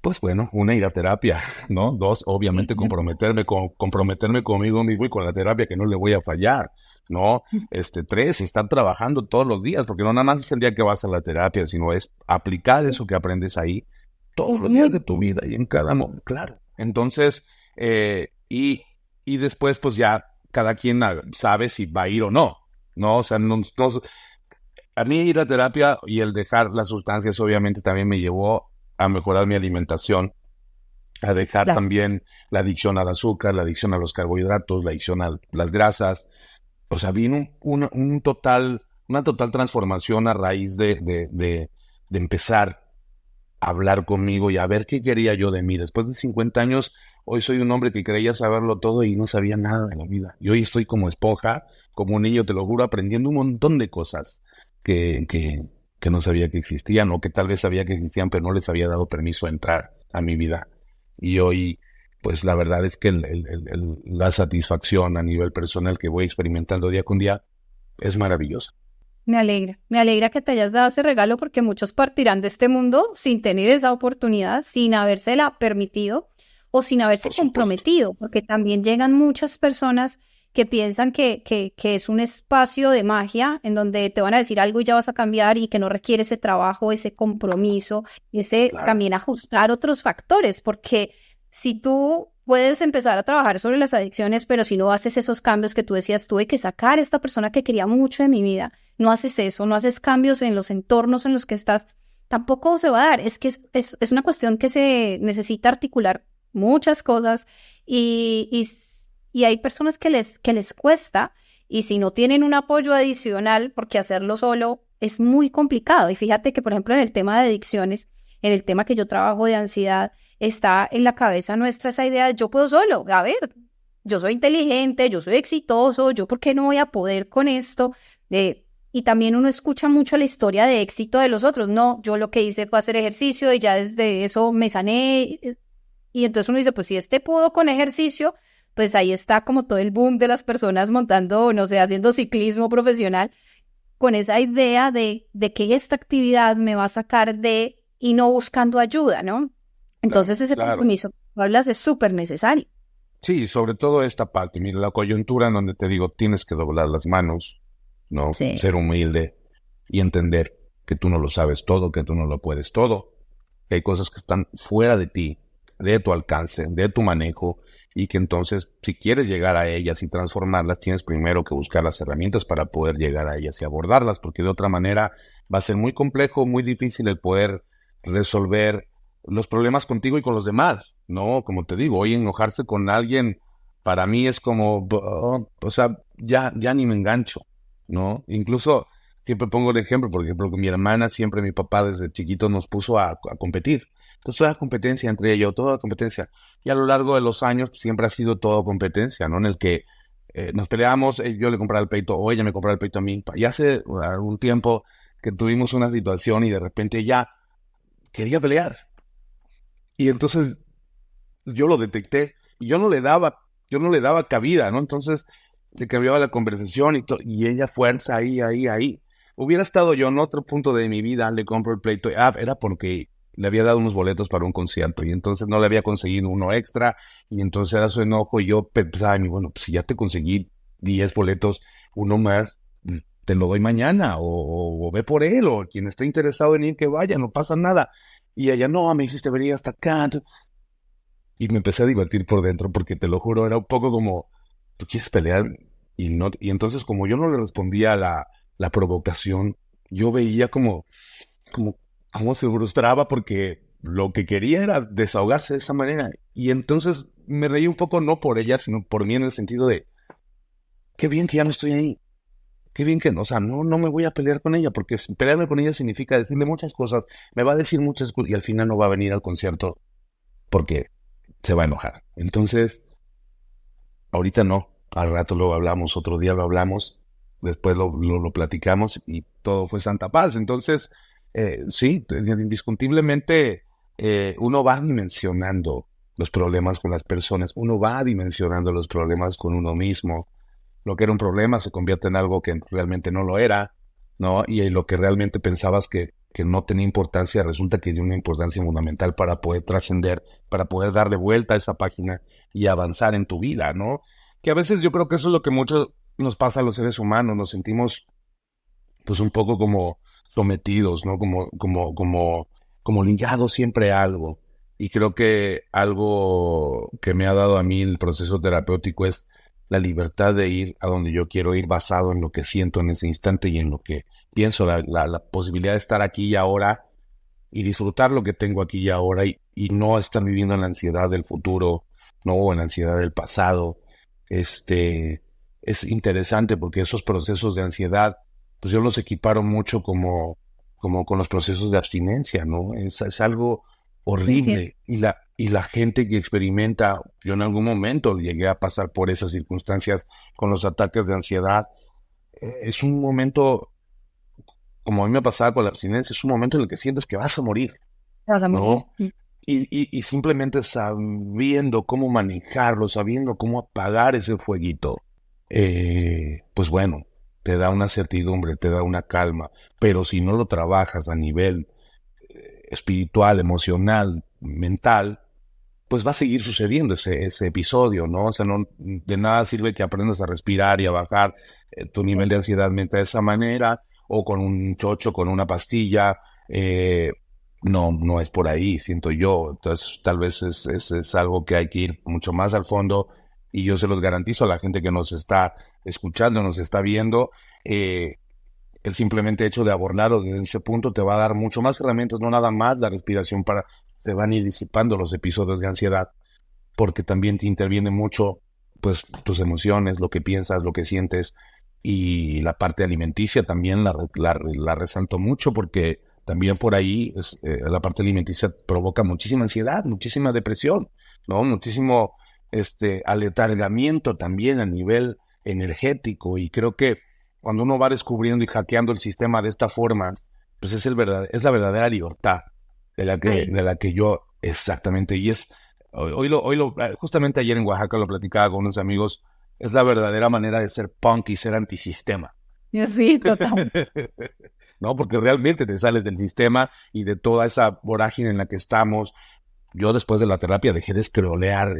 Pues bueno, una, ir a terapia, ¿no? Dos, obviamente comprometerme conmigo mismo y con la terapia, que no le voy a fallar, ¿no? Tres, estar trabajando todos los días, porque no nada más es el día que vas a la terapia, sino es aplicar eso que aprendes ahí todos los días de tu vida y en cada momento, claro. Entonces, y después pues ya cada quien sabe si va a ir o no, ¿no? O sea, a mí ir a terapia y el dejar las sustancias obviamente también me llevó a mejorar mi alimentación, a dejar Claro. también la adicción al azúcar, la adicción a los carbohidratos, la adicción a las grasas. O sea, vino una total transformación a raíz de empezar a hablar conmigo y a ver qué quería yo de mí. Después de 50 años, hoy soy un hombre que creía saberlo todo y no sabía nada de la vida. Y hoy estoy como esponja, como un niño, te lo juro, aprendiendo un montón de cosas que, que, que no sabía que existían o que tal vez sabía que existían, pero no les había dado permiso a entrar a mi vida. Y hoy, pues la verdad es que la satisfacción a nivel personal que voy experimentando día con día es maravillosa. Me alegra que te hayas dado ese regalo porque muchos partirán de este mundo sin tener esa oportunidad, sin habérsela permitido o sin haberse Por supuesto. comprometido, porque también llegan muchas personas que piensan que es un espacio de magia en donde te van a decir algo y ya vas a cambiar y que no requiere ese trabajo, ese compromiso, ese Claro, también ajustar otros factores, porque si tú puedes empezar a trabajar sobre las adicciones, pero si no haces esos cambios que tú decías, tuve que sacar a esta persona que quería mucho de mi vida, no haces eso, no haces cambios en los entornos en los que estás, tampoco se va a dar. Es que es una cuestión que se necesita articular muchas cosas y hay personas que les cuesta y si no tienen un apoyo adicional, porque hacerlo solo es muy complicado. Y fíjate que, por ejemplo, en el tema de adicciones, en el tema que yo trabajo de ansiedad, está en la cabeza nuestra esa idea de yo puedo solo. A ver, yo soy inteligente, yo soy exitoso, yo por qué no voy a poder con esto. Y también uno escucha mucho la historia de éxito de los otros. No, yo lo que hice fue hacer ejercicio y ya desde eso me sané. Y entonces uno dice, pues si este pudo con ejercicio, pues ahí está como todo el boom de las personas montando, no sé, haciendo ciclismo profesional, con esa idea de que esta actividad me va a sacar de y no buscando ayuda, ¿no? claro, Entonces ese claro. compromiso que tú hablas es súper necesario. Sí, sobre todo esta parte, mira, la coyuntura en donde te digo, tienes que doblar las manos, ¿no? Sí. Ser humilde y entender que tú no lo sabes todo, que tú no lo puedes todo, que hay cosas que están fuera de ti, de tu alcance, de tu manejo, y que entonces, si quieres llegar a ellas y transformarlas, tienes primero que buscar las herramientas para poder llegar a ellas y abordarlas, porque de otra manera va a ser muy complejo, muy difícil el poder resolver los problemas contigo y con los demás, ¿no? Como te digo, hoy enojarse con alguien para mí es como, o sea, ya ni me engancho, ¿no? Incluso siempre pongo el ejemplo, por ejemplo, con mi hermana, siempre mi papá desde chiquito nos puso a competir. Entonces, toda competencia entre ella, toda competencia. Y a lo largo de los años pues, siempre ha sido toda competencia, ¿no? En el que nos peleamos, yo le compraba el peito o ella me compraba el peito a mí. Y hace algún tiempo que tuvimos una situación y de repente ella quería pelear. Y entonces yo lo detecté y yo no le daba cabida, ¿no? Entonces le cambiaba la conversación y ella fuerza ahí. Hubiera estado yo en otro punto de mi vida, le compro el pleito, era porque le había dado unos boletos para un concierto y entonces no le había conseguido uno extra y entonces era su enojo y yo pensaba, bueno, pues si ya te conseguí 10 boletos, uno más, te lo doy mañana o ve por él o quien esté interesado en ir que vaya, no pasa nada. Y ella, no, me hiciste venir hasta acá. Y me empecé a divertir por dentro porque te lo juro, era un poco como, ¿tú quieres pelear? Y no, y entonces como yo no le respondía a la provocación, yo veía como, cómo se frustraba porque lo que quería era desahogarse de esa manera. Y entonces me reí un poco no por ella, sino por mí en el sentido de, qué bien que ya no estoy ahí. Qué bien que no, o sea, no me voy a pelear con ella, porque pelearme con ella significa decirle muchas cosas, me va a decir muchas cosas y al final no va a venir al concierto porque se va a enojar. Entonces, ahorita no, al rato lo hablamos, otro día lo hablamos, después lo platicamos y todo fue santa paz. Entonces, sí, indiscutiblemente uno va dimensionando los problemas con las personas, uno va dimensionando los problemas con uno mismo. Lo que era un problema se convierte en algo que realmente no lo era, ¿no? Y lo que realmente pensabas que no tenía importancia, resulta que tiene una importancia fundamental para poder trascender, para poder darle vuelta a esa página y avanzar en tu vida, ¿no? Que a veces yo creo que eso es lo que mucho nos pasa a los seres humanos, nos sentimos pues un poco como sometidos, ¿no? Como ligados siempre a algo. Y creo que algo que me ha dado a mí el proceso terapéutico es la libertad de ir a donde yo quiero ir basado en lo que siento en ese instante y en lo que pienso, la posibilidad de estar aquí y ahora y disfrutar lo que tengo aquí y ahora y no estar viviendo en la ansiedad del futuro, no, o en la ansiedad del pasado. Es interesante porque esos procesos de ansiedad, pues yo los equiparo mucho como con los procesos de abstinencia, ¿no? Es algo Entiendo. horrible y la gente que experimenta, yo en algún momento llegué a pasar por esas circunstancias con los ataques de ansiedad, es un momento, como a mí me pasaba con la abstinencia, es un momento en el que sientes que vas a morir, Te vas a morir. ¿no? Y simplemente sabiendo cómo manejarlo, sabiendo cómo apagar ese fueguito, pues bueno, te da una certidumbre, te da una calma, pero si no lo trabajas a nivel espiritual, emocional, mental, pues va a seguir sucediendo ese episodio, ¿no? O sea, no, de nada sirve que aprendas a respirar y a bajar tu nivel de ansiedad mental de esa manera, o con un chocho, con una pastilla, no, no es por ahí, siento yo. Entonces, tal vez es algo que hay que ir mucho más al fondo, y yo se los garantizo a la gente que nos está escuchando, nos está viendo, el simplemente hecho de abordarlo desde ese punto te va a dar mucho más herramientas, no nada más la respiración para, se van a ir disipando los episodios de ansiedad, porque también te interviene mucho, pues, tus emociones, lo que piensas, lo que sientes, y la parte alimenticia también la resalto mucho, porque también por ahí la parte alimenticia provoca muchísima ansiedad, muchísima depresión, ¿no? Muchísimo aletargamiento también a nivel energético, y creo que cuando uno va descubriendo y hackeando el sistema de esta forma, pues es la verdadera libertad Ay, de la que yo exactamente, y es, justamente ayer en Oaxaca lo platicaba con unos amigos, es la verdadera manera de ser punk y ser antisistema. sí, total. ¿No? Porque realmente te sales del sistema y de toda esa vorágine en la que estamos. Yo después de la terapia dejé de scrollear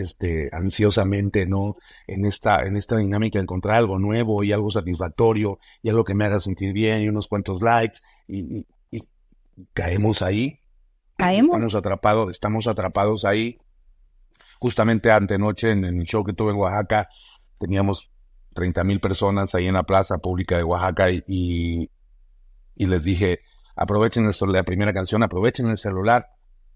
ansiosamente, ¿no? En esta dinámica de encontrar algo nuevo y algo satisfactorio y algo que me haga sentir bien y unos cuantos likes, y caemos ahí, Caemos. estamos atrapados ahí. Justamente antenoche en el show que tuve en Oaxaca teníamos 30,000 personas ahí en la plaza pública de Oaxaca, y les dije, aprovechen la primera canción, aprovechen el celular,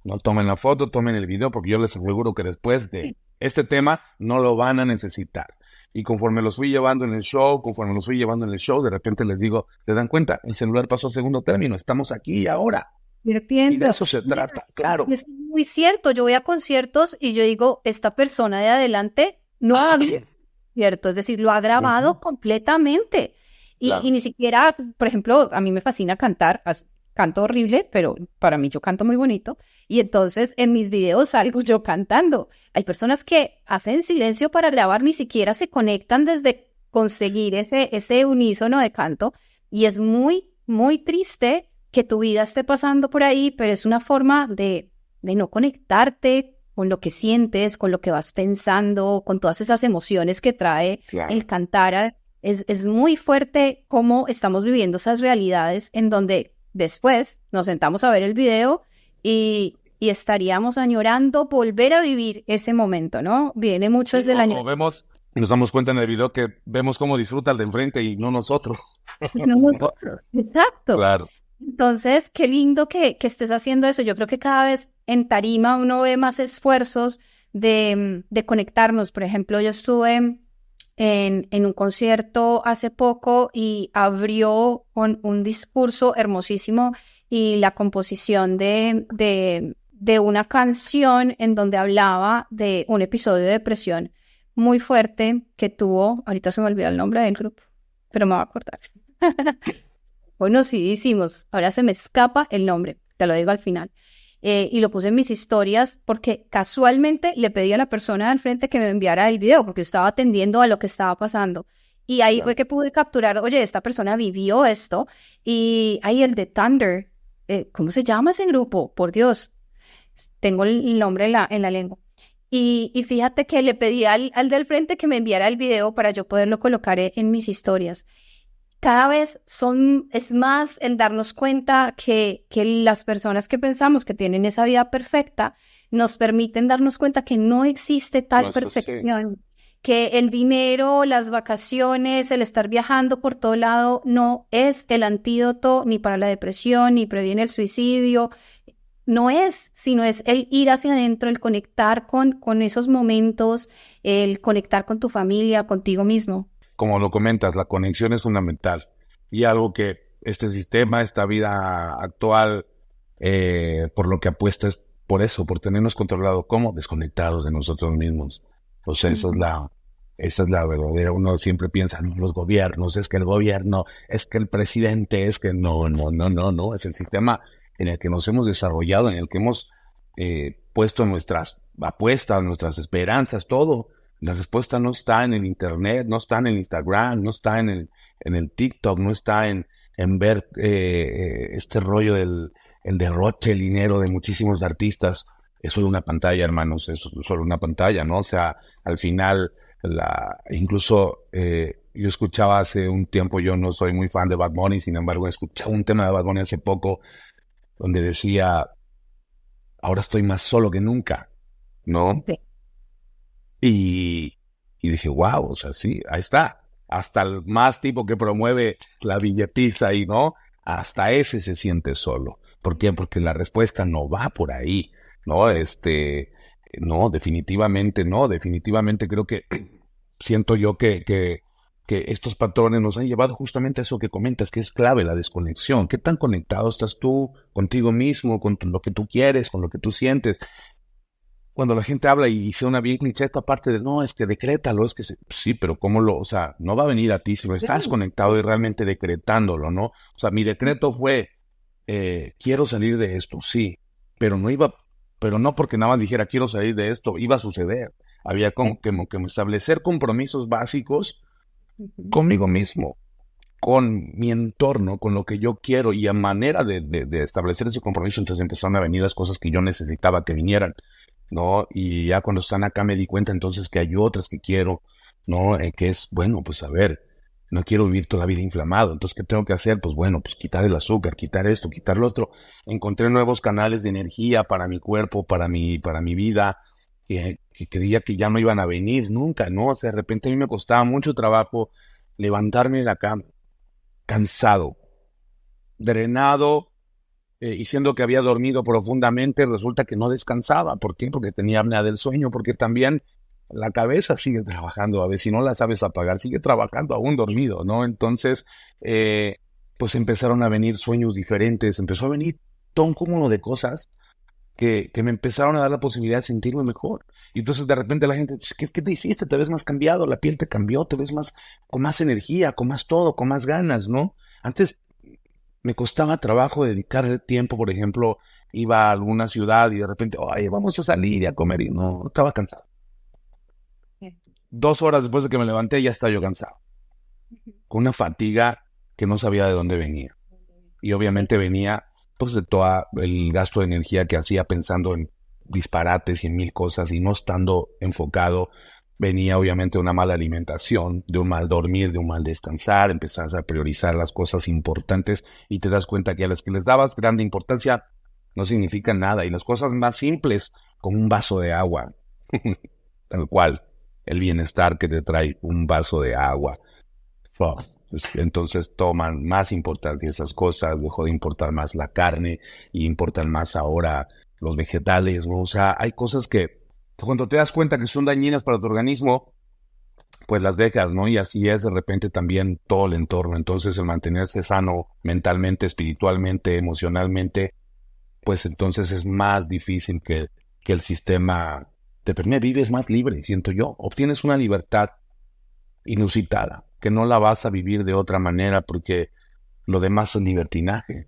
no tomen la foto, tomen el video, porque yo les aseguro que después de este tema no lo van a necesitar. Y conforme los fui llevando en el show, de repente les digo, ¿se dan cuenta? El celular pasó a segundo término, estamos aquí y ahora. Y de Entiendo. eso se Mira, trata, claro. es muy cierto. Yo voy a conciertos y yo digo, esta persona de adelante no ha visto cierto, es decir, lo ha Ujú, grabado completamente. Y claro. ni siquiera, por ejemplo, a mí me fascina cantar, canto horrible, pero para mí yo canto muy bonito. Y entonces en mis videos salgo yo cantando. Hay personas que hacen silencio para grabar, ni siquiera se conectan desde conseguir ese unísono de canto. Y es muy, muy triste que tu vida esté pasando por ahí, pero es una forma de no conectarte con lo que sientes, con lo que vas pensando, con todas esas emociones que trae el Claro. cantar. Es muy fuerte cómo estamos viviendo esas realidades en donde después nos sentamos a ver el video y estaríamos añorando volver a vivir ese momento, ¿no? Viene mucho Sí, desde el año. o vemos, nos damos cuenta en el video que vemos cómo disfruta el de enfrente y no nosotros. No nosotros. Exacto. Claro. Entonces, qué lindo que estés haciendo eso. Yo creo que cada vez en tarima uno ve más esfuerzos de conectarnos. Por ejemplo, yo estuve en un concierto hace poco y abrió con un discurso hermosísimo y la composición de una canción en donde hablaba de un episodio de depresión muy fuerte que tuvo, ahorita se me olvidó el nombre del grupo, pero me va a acordar. Conocidísimos, ahora se me escapa el nombre, te lo digo al final. Y lo puse en mis historias porque casualmente le pedí a la persona al frente que me enviara el video porque yo estaba atendiendo a lo que estaba pasando. Y ahí fue Claro. que pude capturar, oye, esta persona vivió esto. Y ahí el de Thunder, ¿cómo se llama ese grupo? Por Dios, tengo el nombre en la lengua. Y fíjate que le pedí al del frente que me enviara el video para yo poderlo colocar en mis historias. Cada vez es más el darnos cuenta que las personas que pensamos que tienen esa vida perfecta nos permiten darnos cuenta que no existe No, tal eso sí. perfección, que el dinero, las vacaciones, el estar viajando por todo lado no es el antídoto ni para la depresión, ni previene el suicidio. no es, sino es el ir hacia adentro, el conectar con esos momentos, el conectar con tu familia, contigo mismo. Como lo comentas, la conexión es fundamental y algo que este sistema, esta vida actual, por lo que apuesta es por eso, por tenernos controlado, como desconectados de nosotros mismos. O sea, esa es la verdadera. Uno siempre piensa, no, los gobiernos, es que el gobierno, es que el presidente, es que no, es el sistema en el que nos hemos desarrollado, en el que hemos puesto nuestras apuestas, nuestras esperanzas, todo. La respuesta no está en el internet, no está en el Instagram, no está en el TikTok, no está en ver este rollo el derroche, el dinero de muchísimos artistas. Es solo una pantalla, hermanos, es solo una pantalla, ¿no? O sea, al final, incluso yo escuchaba hace un tiempo, yo no soy muy fan de Bad Bunny, sin embargo, escuchaba un tema de Bad Bunny hace poco donde decía, ahora estoy más solo que nunca, ¿no? Sí. Y dije, wow, o sea, sí, ahí está. Hasta el más tipo que promueve la billetiza y no, hasta ese se siente solo. ¿Por qué? Porque la respuesta no va por ahí, ¿no? No, definitivamente creo que siento yo que estos patrones nos han llevado justamente a eso que comentas, que es clave, la desconexión. ¿Qué tan conectado estás tú contigo mismo, con lo que tú quieres, con lo que tú sientes? Cuando la gente habla y suena bien cliché esta parte de, no, es que decrétalo, es que sí, pero o sea, no va a venir a ti si no estás conectado y realmente decretándolo, ¿no? O sea, mi decreto fue, quiero salir de esto, sí, pero no porque nada más dijera quiero salir de esto, iba a suceder. Había como que establecer compromisos básicos conmigo mismo, con mi entorno, con lo que yo quiero, y a manera de establecer ese compromiso, entonces empezaron a venir las cosas que yo necesitaba que vinieran, ¿no? Y ya cuando están acá me di cuenta entonces que hay otras que quiero, ¿no? Que es, bueno, pues a ver, no quiero vivir toda la vida inflamado, entonces ¿qué tengo que hacer? Pues bueno, pues quitar el azúcar, quitar esto, quitar lo otro. Encontré nuevos canales de energía para mi cuerpo, para mi vida, que creía que ya no iban a venir nunca, ¿no? O sea, de repente a mí me costaba mucho trabajo levantarme de la cama, cansado, drenado, y siendo que había dormido profundamente, resulta que no descansaba. ¿Por qué? Porque tenía apnea del sueño, porque también la cabeza sigue trabajando, a veces si no la sabes apagar, sigue trabajando aún dormido, ¿no? Entonces, pues empezaron a venir sueños diferentes, empezó a venir todo un cúmulo de cosas que me empezaron a dar la posibilidad de sentirme mejor. Y entonces de repente la gente dice, ¿qué te hiciste? Te ves más cambiado, la piel te cambió, te ves más, con más energía, con más todo, con más ganas, ¿no? Antes me costaba trabajo dedicar el tiempo, por ejemplo, iba a alguna ciudad y de repente, oye, vamos a salir y a comer, y no, estaba cansado. 2 horas después de que me levanté ya estaba yo cansado, con una fatiga que no sabía de dónde venía. Y obviamente venía pues de todo el gasto de energía que hacía pensando en disparates y en mil cosas y no estando enfocado. Venía obviamente una mala alimentación, de un mal dormir, de un mal descansar, empezás a priorizar las cosas importantes y te das cuenta que a las que les dabas grande importancia no significan nada. Y las cosas más simples, como un vaso de agua, tal cual, el bienestar que te trae un vaso de agua. Entonces toman más importancia esas cosas, dejó de importar más la carne y importan más ahora los vegetales, ¿no? O sea, hay cosas que cuando te das cuenta que son dañinas para tu organismo, pues las dejas, ¿no? Y así es de repente también todo el entorno. Entonces el mantenerse sano mentalmente, espiritualmente, emocionalmente, pues entonces es más difícil que el sistema te permite, vives más libre, siento yo. Obtienes una libertad inusitada, que no la vas a vivir de otra manera porque lo demás es libertinaje,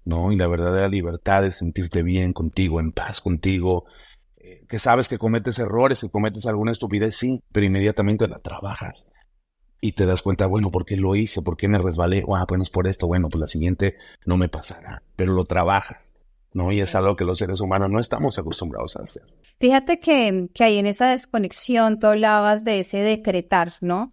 ¿no? Y la verdadera libertad es sentirte bien contigo, en paz contigo, que sabes que cometes errores, que cometes alguna estupidez, sí, pero inmediatamente la trabajas y te das cuenta, bueno, ¿por qué lo hice? ¿Por qué me resbalé? Bueno, es por esto, bueno, pues la siguiente no me pasará, pero lo trabajas, ¿no? Y es algo que los seres humanos no estamos acostumbrados a hacer. Fíjate que ahí en esa desconexión tú hablabas de ese decretar, ¿no?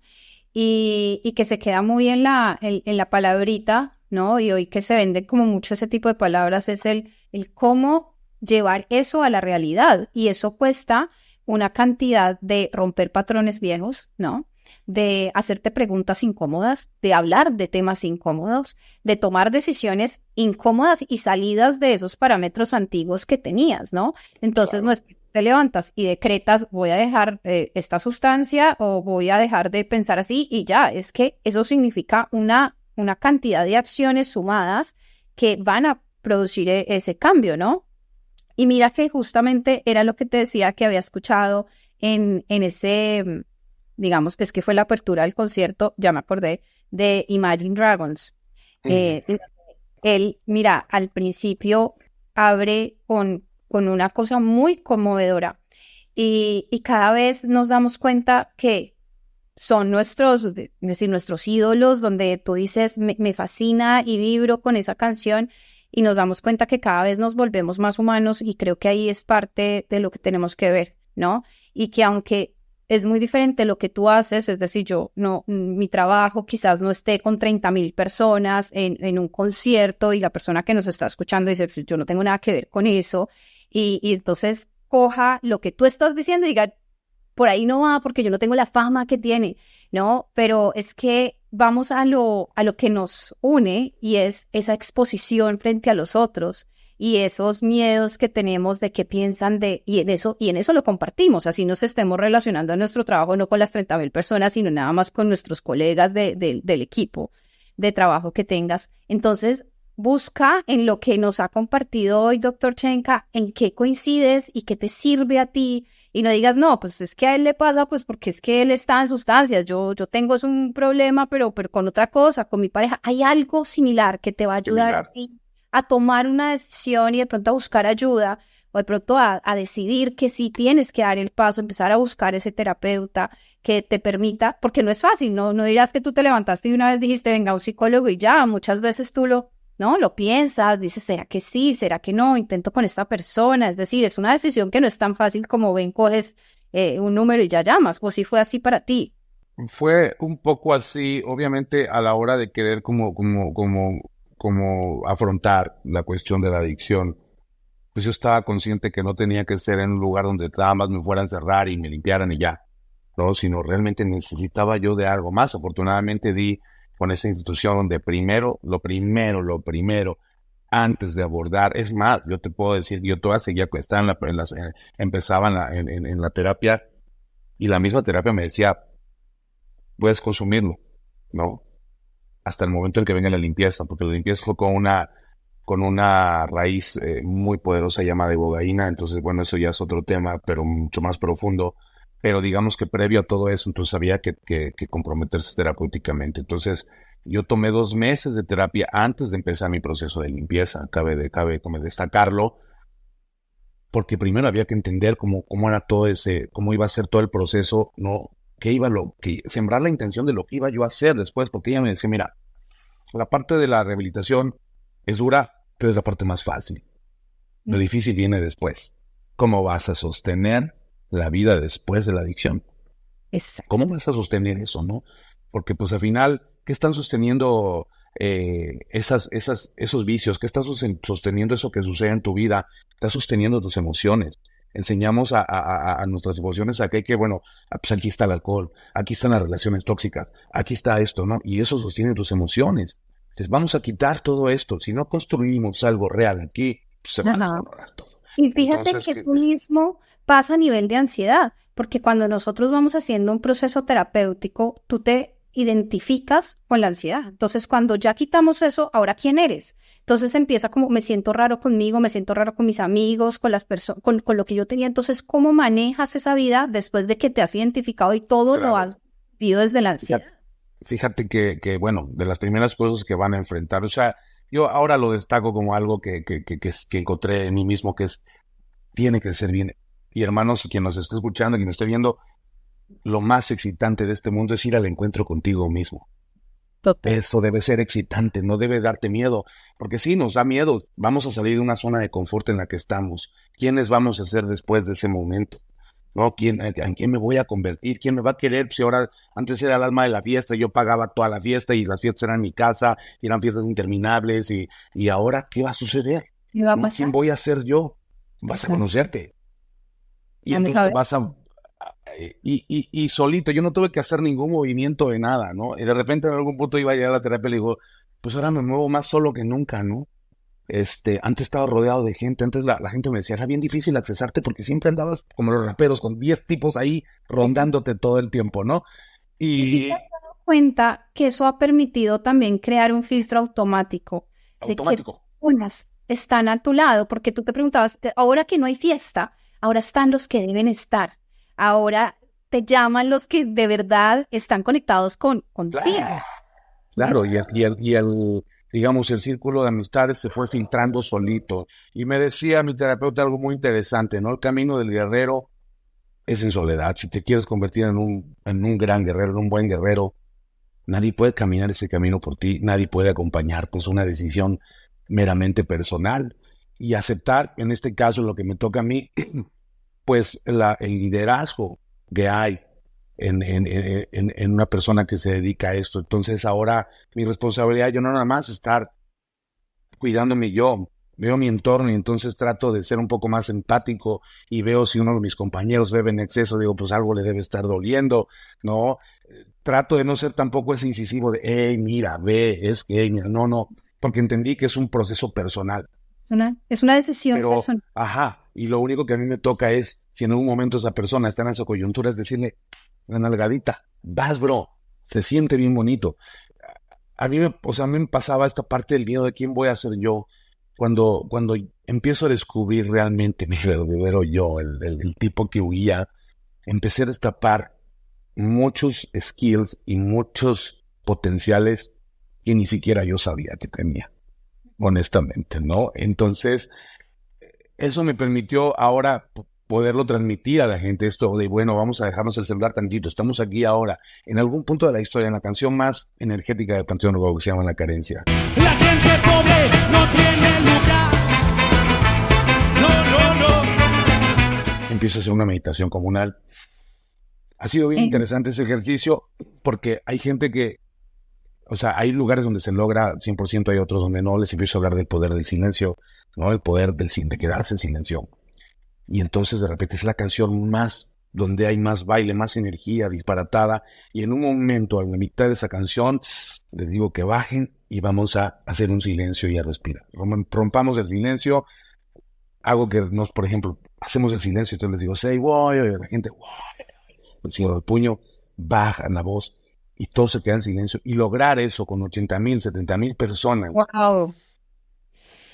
Y que se queda muy en la palabrita, ¿no? Y hoy que se vende como mucho ese tipo de palabras es el cómo llevar eso a la realidad. Y eso cuesta una cantidad de romper patrones viejos, ¿no? de hacerte preguntas incómodas, de hablar de temas incómodos, de tomar decisiones incómodas y salidas de esos parámetros antiguos que tenías, ¿no? Entonces, no es que te levantas y decretas, voy a dejar esta sustancia o voy a dejar de pensar así y ya, es que eso significa una cantidad de acciones sumadas que van a producir ese cambio, ¿no? Y mira que justamente era lo que te decía que había escuchado en ese, digamos que es que fue la apertura del concierto, ya me acordé, de Imagine Dragons. Él, mira, al principio abre con una cosa muy conmovedora y cada vez nos damos cuenta que son nuestros, es decir, nuestros ídolos, donde tú dices, me fascina y vibro con esa canción y nos damos cuenta que cada vez nos volvemos más humanos y creo que ahí es parte de lo que tenemos que ver, ¿no? Y que aunque es muy diferente lo que tú haces, es decir, yo no, mi trabajo quizás no esté con 30,000 personas en un concierto y la persona que nos está escuchando dice, yo no tengo nada que ver con eso y entonces coja lo que tú estás diciendo y diga, por ahí no va porque yo no tengo la fama que tiene, ¿no? Pero es que vamos a lo que nos une y es esa exposición frente a los otros y esos miedos que tenemos de qué piensan y en eso lo compartimos, así nos estemos relacionando en nuestro trabajo no con las 30,000 personas, sino nada más con nuestros colegas del equipo de trabajo que tengas. Entonces, busca en lo que nos ha compartido hoy, doctor Chenka, en qué coincides y qué te sirve a ti. Y no digas, no, pues es que a él le pasa, pues porque es que él está en sustancias. Yo tengo es un problema, pero con otra cosa, con mi pareja. Hay algo similar que te va a ayudar a ti a tomar una decisión y de pronto a buscar ayuda o de pronto a decidir que sí tienes que dar el paso, empezar a buscar ese terapeuta que te permita, porque no es fácil, no dirás que tú te levantaste y una vez dijiste, venga, un psicólogo y ya, muchas veces tú lo piensas, dices, ¿será que sí? ¿Será que no? Intento con esta persona. Es decir, es una decisión que no es tan fácil como coges un número y ya llamas. ¿O si fue así para ti? Fue un poco así, obviamente, a la hora de querer como afrontar la cuestión de la adicción. Pues yo estaba consciente que no tenía que ser en un lugar donde nada más me fueran a encerrar y me limpiaran y ya, ¿no? Sino realmente necesitaba yo de algo más. Afortunadamente di con esa institución donde lo primero, antes de abordar, es más, yo te puedo decir, yo todavía seguía, estaba empezaba en la terapia y la misma terapia me decía, puedes consumirlo, ¿no? Hasta el momento en que venga la limpieza, porque la limpieza fue con una raíz muy poderosa llamada ibogaína, entonces, bueno, eso ya es otro tema, pero mucho más profundo. Pero digamos que previo a todo eso, entonces había que comprometerse terapéuticamente. Entonces, yo tomé 2 meses de terapia antes de empezar mi proceso de limpieza. Cabe como destacarlo, porque primero había que entender cómo era cómo iba a ser todo el proceso, ¿no? Sembrar la intención de lo que iba yo a hacer después, porque ella me decía, mira, la parte de la rehabilitación es dura, pero es la parte más fácil. Lo difícil viene después. ¿Cómo vas a sostener la vida después de la adicción? Exacto. ¿Cómo vas a sostener eso, no? Porque pues al final, ¿qué están sosteniendo esos vicios? ¿Qué están sosteniendo eso que sucede en tu vida? Está sosteniendo tus emociones. Enseñamos a nuestras emociones a que, bueno, pues aquí está el alcohol, aquí están las relaciones tóxicas, aquí está esto, ¿no? Y eso sostiene tus emociones. Entonces vamos a quitar todo esto. Si no construimos algo real aquí, pues se va a desmoronar todo. Y fíjate que eso mismo pasa a nivel de ansiedad, porque cuando nosotros vamos haciendo un proceso terapéutico, tú te identificas con la ansiedad. Entonces, cuando ya quitamos eso, ¿ahora quién eres? Entonces empieza como, me siento raro conmigo, me siento raro con mis amigos, con las personas, con lo que yo tenía. Entonces, ¿cómo manejas esa vida después de que te has identificado y todo lo has vivido desde la ansiedad? Fíjate que, bueno, de las primeras cosas que van a enfrentar, o sea, yo ahora lo destaco como algo que encontré en mí mismo, tiene que ser bien. Y hermanos, quien nos esté escuchando, quien nos esté viendo, lo más excitante de este mundo es ir al encuentro contigo mismo. Total. Eso debe ser excitante, no debe darte miedo, porque sí, nos da miedo. Vamos a salir de una zona de confort en la que estamos. ¿Quiénes vamos a ser después de ese momento? ¿No? ¿En quién me voy a convertir? ¿Quién me va a querer? Si ahora, antes era el alma de la fiesta, yo pagaba toda la fiesta y las fiestas eran mi casa, y eran fiestas interminables, y ahora, ¿qué va a suceder? ¿Qué va a pasar? ¿Quién voy a ser yo? Vas a conocerte. Y entonces y solito, yo no tuve que hacer ningún movimiento de nada, ¿no? Y de repente en algún punto iba a llegar a la terapia y le digo, pues ahora me muevo más solo que nunca, ¿no? Antes estaba rodeado de gente, antes la gente me decía, era bien difícil accesarte porque siempre andabas como los raperos, con 10 tipos ahí rondándote todo el tiempo, ¿no? Y si te Y has dado cuenta que eso ha permitido también crear un filtro automático de que automático. unas están a tu lado, porque tú te preguntabas, ahora que no hay fiesta, ahora están los que deben estar, ahora te llaman los que de verdad están conectados contigo. Claro, digamos, el círculo de amistades se fue filtrando solito. Y me decía mi terapeuta algo muy interesante, ¿no? El camino del guerrero es en soledad. Si te quieres convertir en un gran guerrero, en un buen guerrero, nadie puede caminar ese camino por ti, nadie puede acompañarte. Es una decisión meramente personal. Y aceptar, en este caso, lo que me toca a mí, pues el liderazgo que hay en una persona que se dedica a esto. Entonces ahora mi responsabilidad, yo no nada más estar cuidándome yo, veo mi entorno y entonces trato de ser un poco más empático y veo si uno de mis compañeros bebe en exceso, digo, pues algo le debe estar doliendo, ¿no? Trato de no ser tampoco ese incisivo de, hey, mira, ve, es que, no, porque entendí que es un proceso personal. Es una decisión Pero, personal. ajá, y lo único que a mí me toca es, si en un momento esa persona está en esa coyuntura, es decirle, una nalgadita, vas, bro, se siente bien bonito. A mí me pasaba esta parte del miedo de quién voy a ser yo, cuando empiezo a descubrir realmente mi verdadero yo, el tipo que huía, empecé a destapar muchos skills y muchos potenciales que ni siquiera yo sabía que tenía, honestamente, ¿no? Entonces, eso me permitió ahora poderlo transmitir a la gente, esto de, bueno, vamos a dejarnos el celular tantito, estamos aquí ahora, en algún punto de la historia, en la canción más energética de Panteón Rococó, que se llama La Carencia. La gente pobre no tiene lugar. No. Empiezo a hacer una meditación comunal. Ha sido bien interesante ese ejercicio porque hay gente que, o sea, hay lugares donde se logra 100%, hay otros donde no. Les empiezo a hablar del poder del silencio, ¿no? El poder de quedarse en silencio. Y entonces de repente es la canción más, donde hay más baile, más energía disparatada. Y en un momento, a la mitad de esa canción, les digo que bajen y vamos a hacer un silencio y a respirar. Rompamos el silencio. Hago que nos, por ejemplo, hacemos el silencio. Entonces les digo, say, wow, y la gente, wow. El cierro del puño, bajan la voz y todo se queda en silencio. Y lograr eso con 80,000, 70,000 personas. Wow.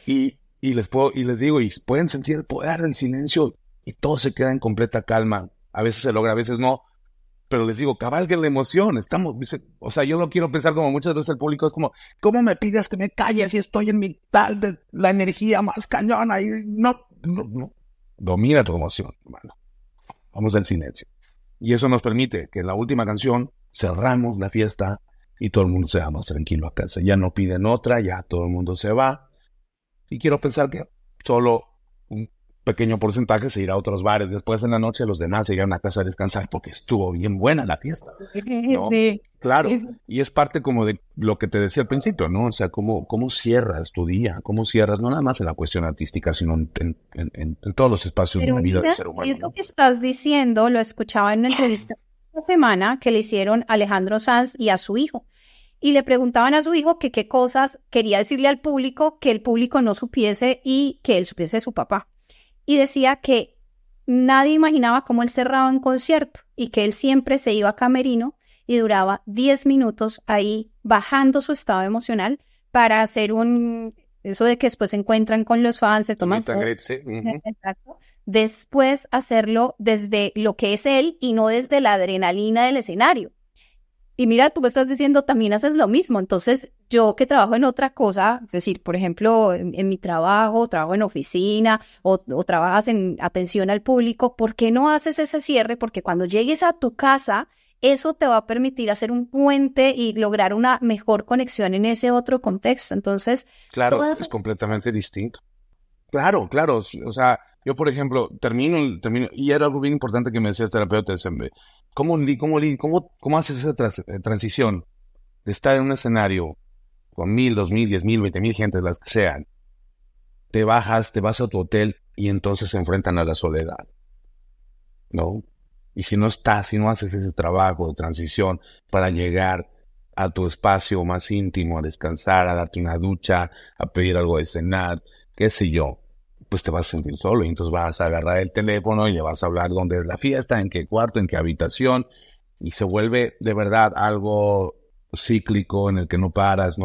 Y les digo, y pueden sentir el poder del silencio y todo se queda en completa calma. A veces se logra, a veces no. Pero les digo, cabalguen la emoción. O sea, yo no quiero pensar como muchas veces el público es como, ¿cómo me pides que me calles si estoy en mitad de la energía más cañona? Y no. Domina tu emoción, hermano. Vamos al silencio. Y eso nos permite que en la última canción cerramos la fiesta y todo el mundo se va más tranquilo a casa. Ya no piden otra, ya todo el mundo se va. Y quiero pensar que solo un pequeño porcentaje se irá a otros bares. Después en la noche los demás se irán a casa a descansar porque estuvo bien buena la fiesta, ¿no? Sí. Claro, y es parte como de lo que te decía al principio, ¿no? O sea, cómo cierras tu día, cómo cierras, no nada más en la cuestión artística, sino en todos los espacios de Pero la vida mira, del ser humano, eso ¿no? que estás diciendo lo escuchaba en una entrevista esta semana que le hicieron a Alejandro Sanz y a su hijo. Y le preguntaban a su hijo que qué cosas quería decirle al público que el público no supiese y que él supiese de su papá. Y decía que nadie imaginaba cómo él cerraba un concierto y que él siempre se iba a camerino y duraba 10 minutos ahí bajando su estado emocional para hacer eso de que después se encuentran con los fans, se toman fotos. Sí. Uh-huh. Exacto. Después hacerlo desde lo que es él y no desde la adrenalina del escenario. Y mira, tú me estás diciendo, también haces lo mismo. Entonces, yo que trabajo en otra cosa, es decir, por ejemplo, en mi trabajo en oficina o trabajas en atención al público, ¿por qué no haces ese cierre? Porque cuando llegues a tu casa, eso te va a permitir hacer un puente y lograr una mejor conexión en ese otro contexto. Entonces, claro, es completamente distinto. Claro, o sea, yo por ejemplo, termino, y era algo bien importante que me decía el terapeuta, ¿cómo haces esa transición de estar en un escenario con 1,000, 2,000, 10,000, 20,000 gentes, las que sean, te vas a tu hotel y entonces se enfrentan a la soledad, ¿no? Y si no estás, si no haces ese trabajo de transición para llegar a tu espacio más íntimo, a descansar, a darte una ducha, a pedir algo de cenar, qué sé yo, pues te vas a sentir solo y entonces vas a agarrar el teléfono y le vas a hablar dónde es la fiesta, en qué cuarto, en qué habitación, y se vuelve de verdad algo cíclico en el que no paras,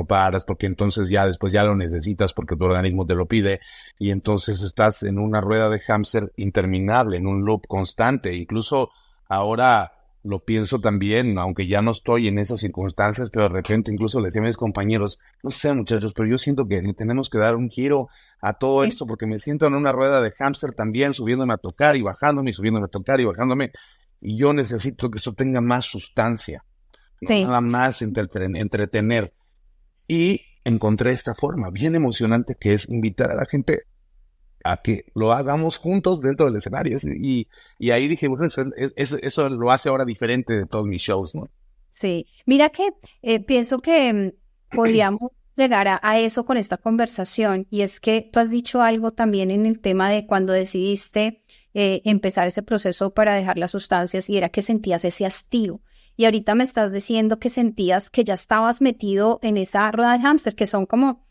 porque entonces ya después ya lo necesitas porque tu organismo te lo pide y entonces estás en una rueda de hámster interminable, en un loop constante. Incluso ahora lo pienso también, aunque ya no estoy en esas circunstancias, pero de repente incluso le decía a mis compañeros, no sé muchachos, pero yo siento que tenemos que dar un giro a todo Sí, esto porque me siento en una rueda de hámster también, subiéndome a tocar y bajándome, y subiéndome a tocar y bajándome, y yo necesito que eso tenga más sustancia, no sí. nada más entretener. Y encontré esta forma bien emocionante que es invitar a la gente a que lo hagamos juntos dentro del escenario. Y ahí dije, bueno, eso lo hace ahora diferente de todos mis shows, ¿no? Sí, mira que pienso que podríamos llegar a eso con esta conversación y es que tú has dicho algo también en el tema de cuando decidiste empezar ese proceso para dejar las sustancias y era que sentías ese hastío y ahorita me estás diciendo que sentías que ya estabas metido en esa rueda de hámster que son como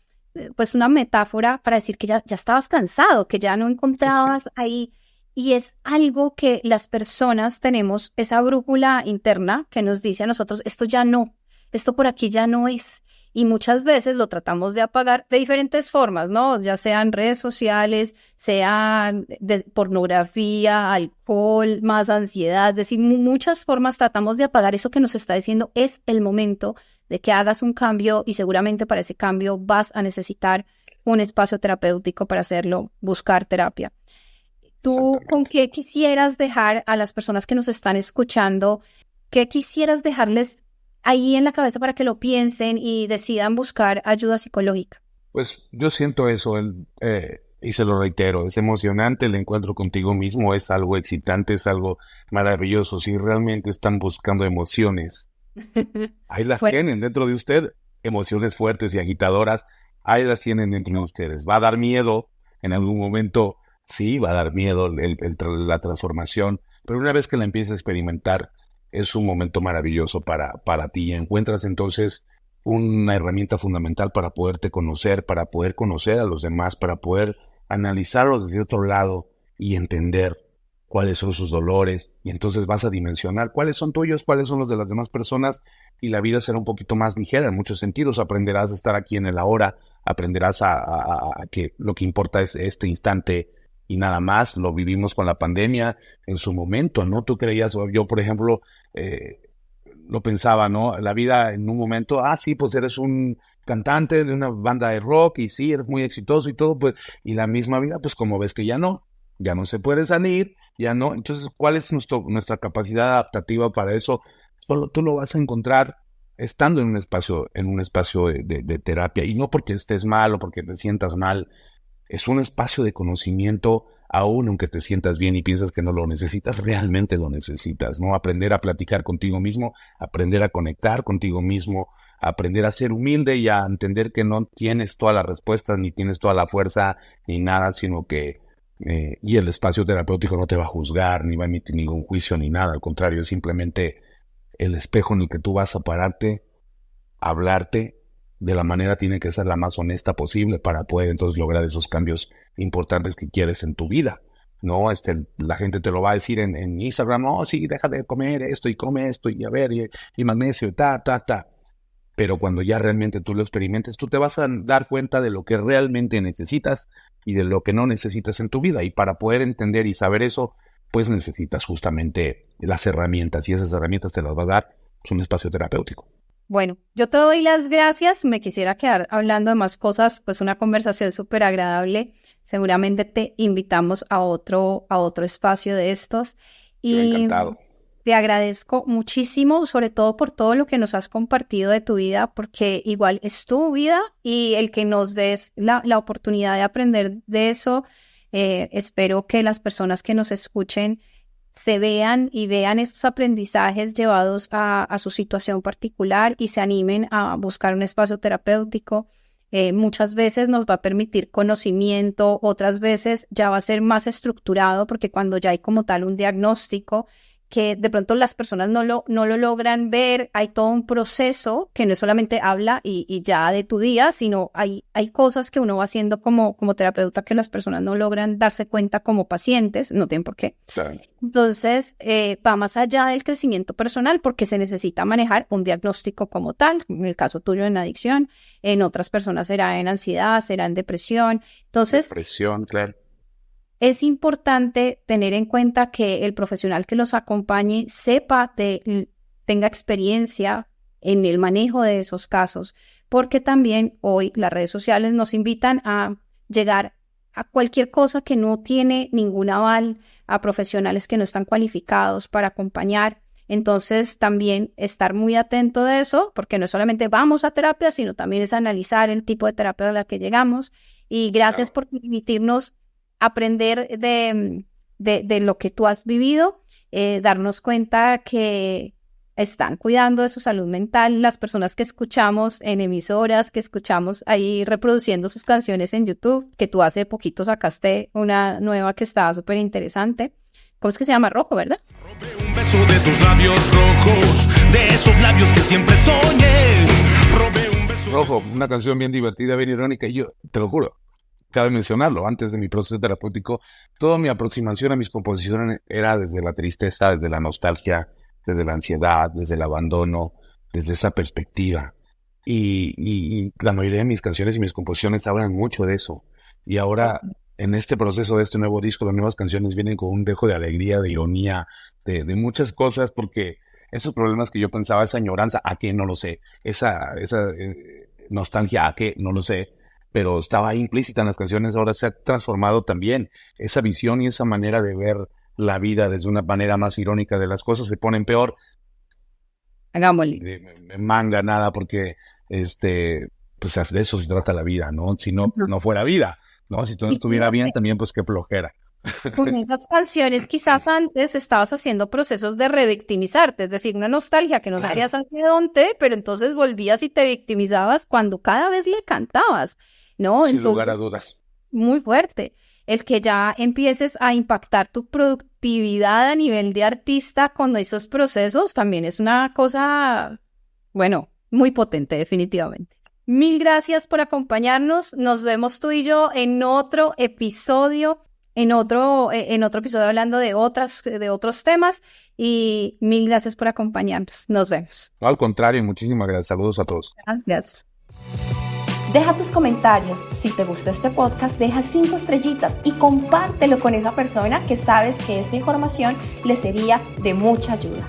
pues una metáfora para decir que ya estabas cansado, que ya no encontrabas ahí. Y es algo que las personas tenemos, esa brújula interna que nos dice a nosotros, esto ya no, esto por aquí ya no es. Y muchas veces lo tratamos de apagar de diferentes formas, ¿no? Ya sean redes sociales, sean de pornografía, alcohol, más ansiedad, es decir, muchas formas tratamos de apagar eso que nos está diciendo es el momento de que hagas un cambio y seguramente para ese cambio vas a necesitar un espacio terapéutico para hacerlo, buscar terapia. ¿Tú con Exactamente. qué quisieras dejar a las personas que nos están escuchando? ¿Qué quisieras dejarles ahí en la cabeza para que lo piensen y decidan buscar ayuda psicológica? Pues yo siento eso, y se lo reitero, es emocionante el encuentro contigo mismo, es algo excitante, es algo maravilloso. Si realmente están buscando emociones, ahí las Fuerte. tienen dentro de usted, emociones fuertes y agitadoras, ahí las tienen dentro de ustedes. Va a dar miedo en algún momento, sí, va a dar miedo la transformación, pero una vez que la empieces a experimentar, es un momento maravilloso para ti. Encuentras entonces una herramienta fundamental para poderte conocer, para poder conocer a los demás, para poder analizarlos desde otro lado y entender cuáles son sus dolores, y entonces vas a dimensionar cuáles son tuyos, cuáles son los de las demás personas, y la vida será un poquito más ligera en muchos sentidos. Aprenderás a estar aquí en el ahora, aprenderás a que lo que importa es este instante y nada más. Lo vivimos con la pandemia en su momento, ¿no? Tú creías, yo por ejemplo, lo pensaba, ¿no? La vida en un momento, sí, pues eres un cantante de una banda de rock y sí, eres muy exitoso y todo, pues, y la misma vida, pues como ves que ya no se puede salir, ya no. Entonces, ¿cuál es nuestra capacidad adaptativa para eso? Solo tú lo vas a encontrar estando en un espacio de terapia, y no porque estés mal o porque te sientas mal, es un espacio de conocimiento. Aún aunque te sientas bien y piensas que no lo necesitas, realmente lo necesitas, ¿no? Aprender a platicar contigo mismo, aprender a conectar contigo mismo, aprender a ser humilde y a entender que no tienes todas las respuestas, ni tienes toda la fuerza, ni nada, sino que y el espacio terapéutico no te va a juzgar, ni va a emitir ningún juicio, ni nada. Al contrario, es simplemente el espejo en el que tú vas a pararte, hablarte de la manera, tiene que ser la más honesta posible para poder entonces lograr esos cambios importantes que quieres en tu vida. No, la gente te lo va a decir en Instagram, no, sí, deja de comer esto y a ver, y magnesio, ta. Pero cuando ya realmente tú lo experimentes, tú te vas a dar cuenta de lo que realmente necesitas y de lo que no necesitas en tu vida. Y para poder entender y saber eso, pues necesitas justamente las herramientas, y esas herramientas te las va a dar un espacio terapéutico. Bueno, yo te doy las gracias. Me quisiera quedar hablando de más cosas, pues una conversación súper agradable. Seguramente te invitamos a otro espacio de estos. Yo Y encantado. te agradezco muchísimo, sobre todo por todo lo que nos has compartido de tu vida, porque igual es tu vida y el que nos des la oportunidad de aprender de eso, espero que las personas que nos escuchen se vean y vean estos aprendizajes llevados a su situación particular y se animen a buscar un espacio terapéutico. Muchas veces nos va a permitir conocimiento, otras veces ya va a ser más estructurado porque cuando ya hay como tal un diagnóstico que de pronto las personas no lo logran ver. Hay todo un proceso que no es solamente habla y ya de tu día, sino hay cosas que uno va haciendo como terapeuta que las personas no logran darse cuenta como pacientes, no tienen por qué. Claro. Entonces, va más allá del crecimiento personal porque se necesita manejar un diagnóstico como tal, en el caso tuyo en adicción, en otras personas será en ansiedad, será en depresión. Entonces, Depresión, claro. es importante tener en cuenta que el profesional que los acompañe tenga experiencia en el manejo de esos casos, porque también hoy las redes sociales nos invitan a llegar a cualquier cosa que no tiene ningún aval, a profesionales que no están cualificados para acompañar. Entonces, también estar muy atento de eso, porque no solamente vamos a terapia, sino también es analizar el tipo de terapia a la que llegamos. Y gracias por permitirnos aprender de lo que tú has vivido, darnos cuenta que están cuidando de su salud mental, las personas que escuchamos en emisoras, que escuchamos ahí reproduciendo sus canciones en YouTube, que tú hace poquito sacaste una nueva que estaba súper interesante. ¿Cómo es que se llama? Rojo, ¿verdad? Robé un beso de tus labios rojos, de esos labios que siempre soñé. Robé un beso. Rojo, una canción bien divertida, bien irónica, y yo, te lo juro, cabe mencionarlo, antes de mi proceso terapéutico, toda mi aproximación a mis composiciones era desde la tristeza, desde la nostalgia, desde la ansiedad, desde el abandono, desde esa perspectiva. Y la mayoría de mis canciones y mis composiciones hablan mucho de eso. Y ahora, en este proceso de este nuevo disco, las nuevas canciones vienen con un dejo de alegría, de ironía, de muchas cosas, porque esos problemas que yo pensaba, esa añoranza, ¿a qué? No lo sé. Esa nostalgia, ¿a qué? No lo sé. Pero estaba ahí implícita en las canciones, ahora se ha transformado también. Esa visión y esa manera de ver la vida desde una manera más irónica de las cosas se ponen peor. Hagámosle. Me manga nada porque pues de eso se trata la vida, ¿no? Si no, no fuera vida, ¿no? Si todo estuviera bien, también pues qué flojera. Con esas canciones quizás antes estabas haciendo procesos de revictimizarte, es decir, una nostalgia que no sabías hacia dónde, pero entonces volvías y te victimizabas cuando cada vez le cantabas, ¿no? Sin Entonces, lugar a dudas. muy fuerte. El que ya empieces a impactar tu productividad a nivel de artista con esos procesos también es una cosa, bueno, muy potente definitivamente. Mil gracias por acompañarnos. Nos vemos tú y yo en otro episodio, en otro episodio hablando de otros temas. Y mil gracias por acompañarnos. Nos vemos. No, al contrario, muchísimas gracias. Saludos a todos. Gracias. Deja tus comentarios. Si te gusta este podcast, deja 5 estrellitas y compártelo con esa persona que sabes que esta información le sería de mucha ayuda.